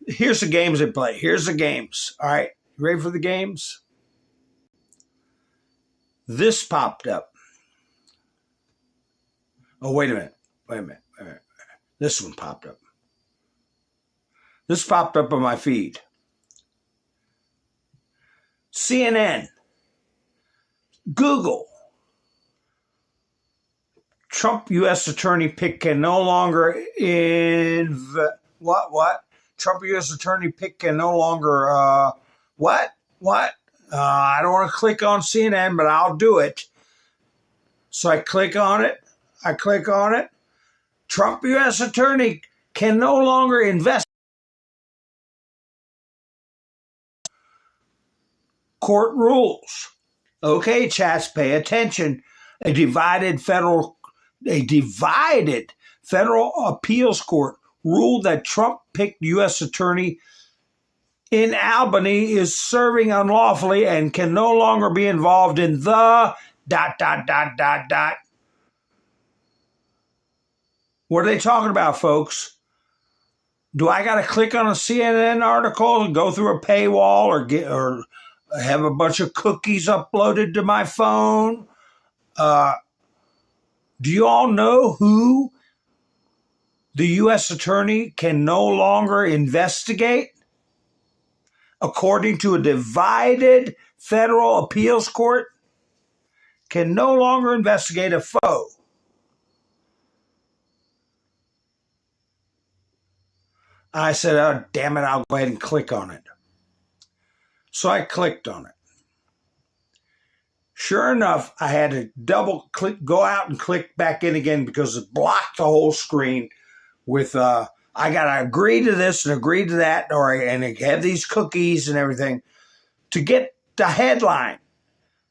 here's the games they play. Here's the games. All right. You ready for the games? This popped up. Oh, wait a minute. Wait a minute. This one popped up. This popped up on my feed. CNN. Google. Trump U.S. attorney pick can no longer what? Trump U.S. attorney pick can no longer what? I don't want to click on CNN, but I'll do it. So I click on it. Trump U.S. attorney can no longer invest. Court rules. Okay, chats, pay attention. A divided federal appeals court ruled that Trump-picked U.S. attorney in Albany is serving unlawfully and can no longer be involved in the ... What are they talking about, folks? Do I got to click on a CNN article and go through a paywall or have a bunch of cookies uploaded to my phone? Do you all know who the U.S. attorney can no longer investigate? According to a divided federal appeals court, can no longer investigate a foe. I said, oh, damn it, I'll go ahead and click on it. So I clicked on it. Sure enough, I had to double click, go out and click back in again because it blocked the whole screen with, I got to agree to this and agree to that, and have these cookies and everything to get the headline.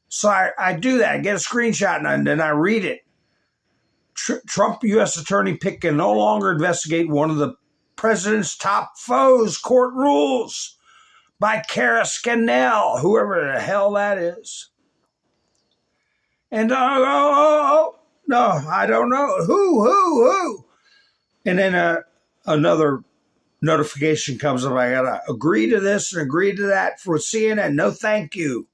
So I do that. I get a screenshot and then I read it. Trump U.S. attorney pick can no longer investigate one of the president's top foes, court rules by Kara Scannell, whoever the hell that is. And no, I don't know. Who? And then another notification comes up. I got to agree to this and agree to that for CNN. No, thank you.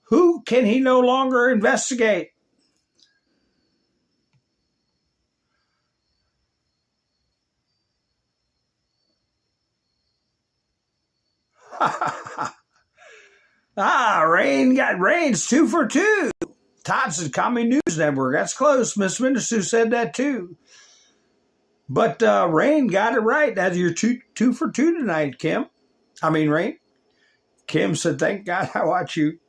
Who can he no longer investigate? Rain's 2 for 2. Todd said Comedy News Network. That's close. Miss Mindersu said that too. But Rain got it right. That's your two for 2 tonight, Kim. Rain. Kim said, thank God I watch you.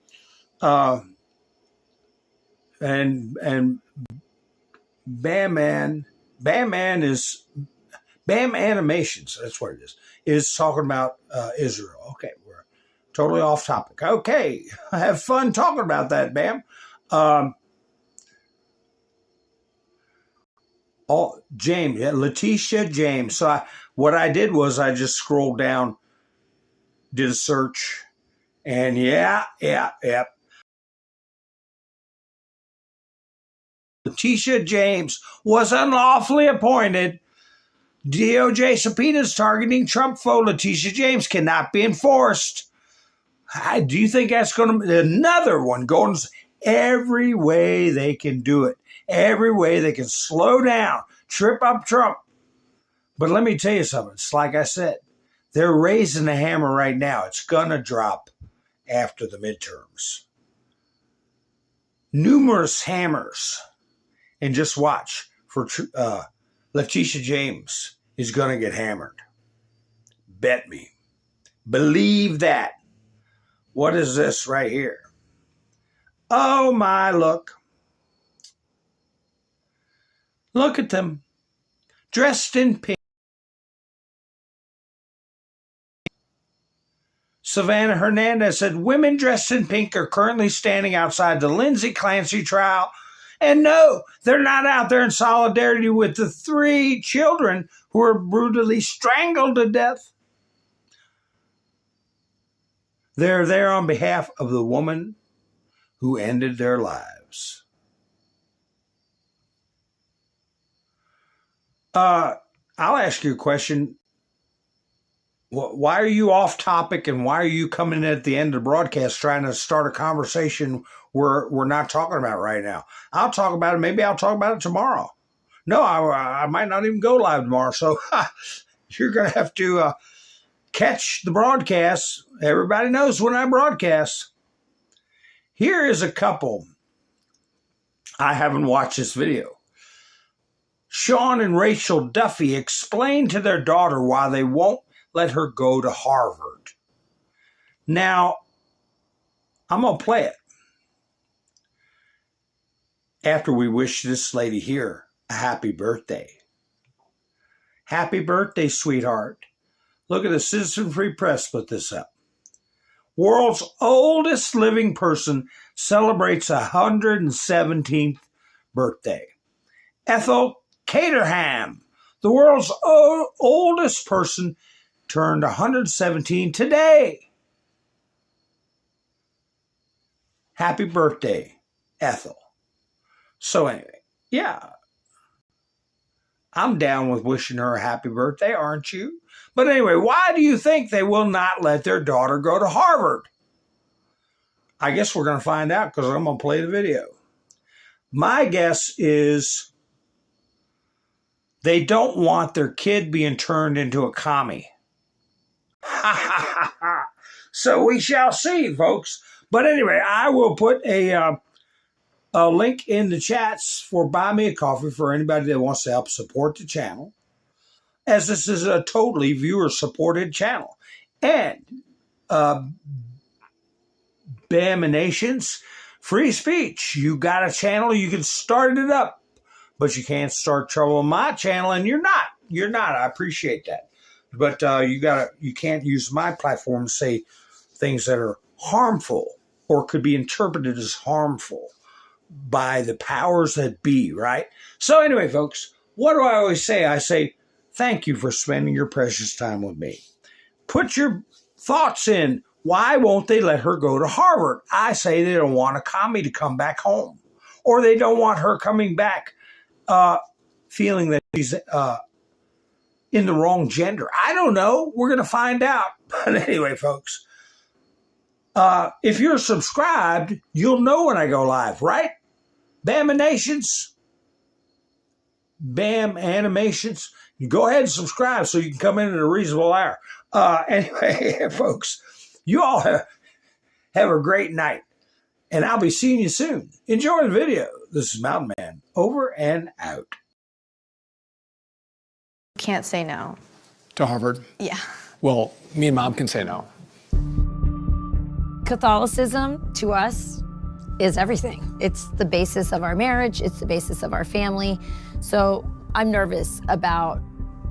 And Bam Animations, that's what it is talking about Israel. Okay, we're totally off topic. Okay, have fun talking about that, Bam. James, Letitia James. So what I did was I just scrolled down, did a search, And yeah. Letitia James was unlawfully appointed. DOJ subpoenas targeting Trump foe Letitia James cannot be enforced. Do you think that's going to be another one going every way they can do it? Every way they can slow down, trip up Trump. But let me tell you something. It's like I said, they're raising the hammer right now. It's going to drop after the midterms. Numerous hammers. And just watch for Letitia James is going to get hammered. Bet me. Believe that. What is this right here? Oh my, look. Look at them. Dressed in pink. Savannah Hernandez said women dressed in pink are currently standing outside the Lindsay Clancy trial. And no, they're not out there in solidarity with the 3 children who were brutally strangled to death. They're there on behalf of the woman who ended their lives. I'll ask you a question. Why are you off topic and why are you coming in at the end of the broadcast trying to start a conversation we're not talking about right now? I'll talk about it. Maybe I'll talk about it tomorrow. No, I might not even go live tomorrow. So you're going to have to catch the broadcast. Everybody knows when I broadcast. Here is a couple. I haven't watched this video. Sean and Rachel Duffy explain to their daughter why they won't let her go to Harvard. Now, I'm going to play it after we wish this lady here a happy birthday. Happy birthday, sweetheart. Look at the Citizen Free Press put this up. World's oldest living person celebrates 117th birthday. Ethel Caterham, the world's oldest person, turned 117 today. Happy birthday, Ethel. So anyway, yeah, I'm down with wishing her a happy birthday, aren't you? But anyway, why do you think they will not let their daughter go to Harvard? I guess we're going to find out because I'm going to play the video. My guess is they don't want their kid being turned into a commie. So we shall see, folks. But anyway, I will put a link in the chats for Buy Me a Coffee for anybody that wants to help support the channel, as this is a totally viewer-supported channel. And Nations, free speech. You got a channel, you can start it up, but you can't start trouble on my channel, and you're not. You're not. I appreciate that. But you can't use my platform to say things that are harmful or could be interpreted as harmful by the powers that be, right? So anyway, folks, what do I always say? I say, thank you for spending your precious time with me. Put your thoughts in. Why won't they let her go to Harvard? I say they don't want a commie to come back home, or they don't want her coming back feeling that she's in the wrong gender. I don't know. We're going to find out. But anyway, folks, if you're subscribed, you'll know when I go live, right? Bama Nations, Bam Animations. You go ahead and subscribe so you can come in at a reasonable hour. Anyway, folks, you all have a great night, and I'll be seeing you soon. Enjoy the video. This is Mountain Man, over and out. Can't say no. To Harvard? Yeah. Well, me and Mom can say no. Catholicism, to us, is everything. It's the basis of our marriage. It's the basis of our family. So I'm nervous about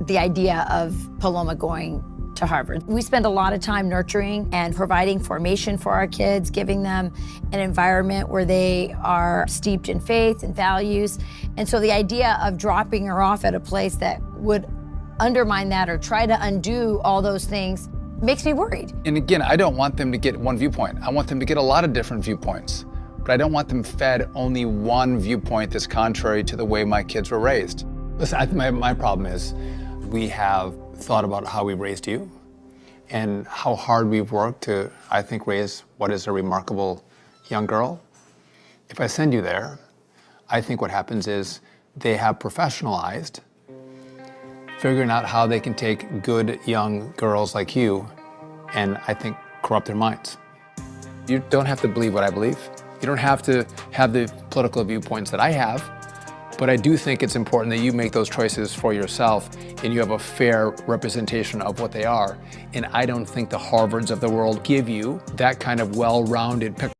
the idea of Paloma going to Harvard. We spend a lot of time nurturing and providing formation for our kids, giving them an environment where they are steeped in faith and values. And so the idea of dropping her off at a place that would undermine that or try to undo all those things makes me worried. And again, I don't want them to get one viewpoint. I want them to get a lot of different viewpoints. But I don't want them fed only one viewpoint that's contrary to the way my kids were raised. Listen, my problem is we have thought about how we raised you and how hard we've worked to, I think, raise what is a remarkable young girl. If I send you there, I think what happens is they have professionalized figuring out how they can take good young girls like you and, I think, corrupt their minds. You don't have to believe what I believe. You don't have to have the political viewpoints that I have, but I do think it's important that you make those choices for yourself and you have a fair representation of what they are. And I don't think the Harvards of the world give you that kind of well-rounded picture.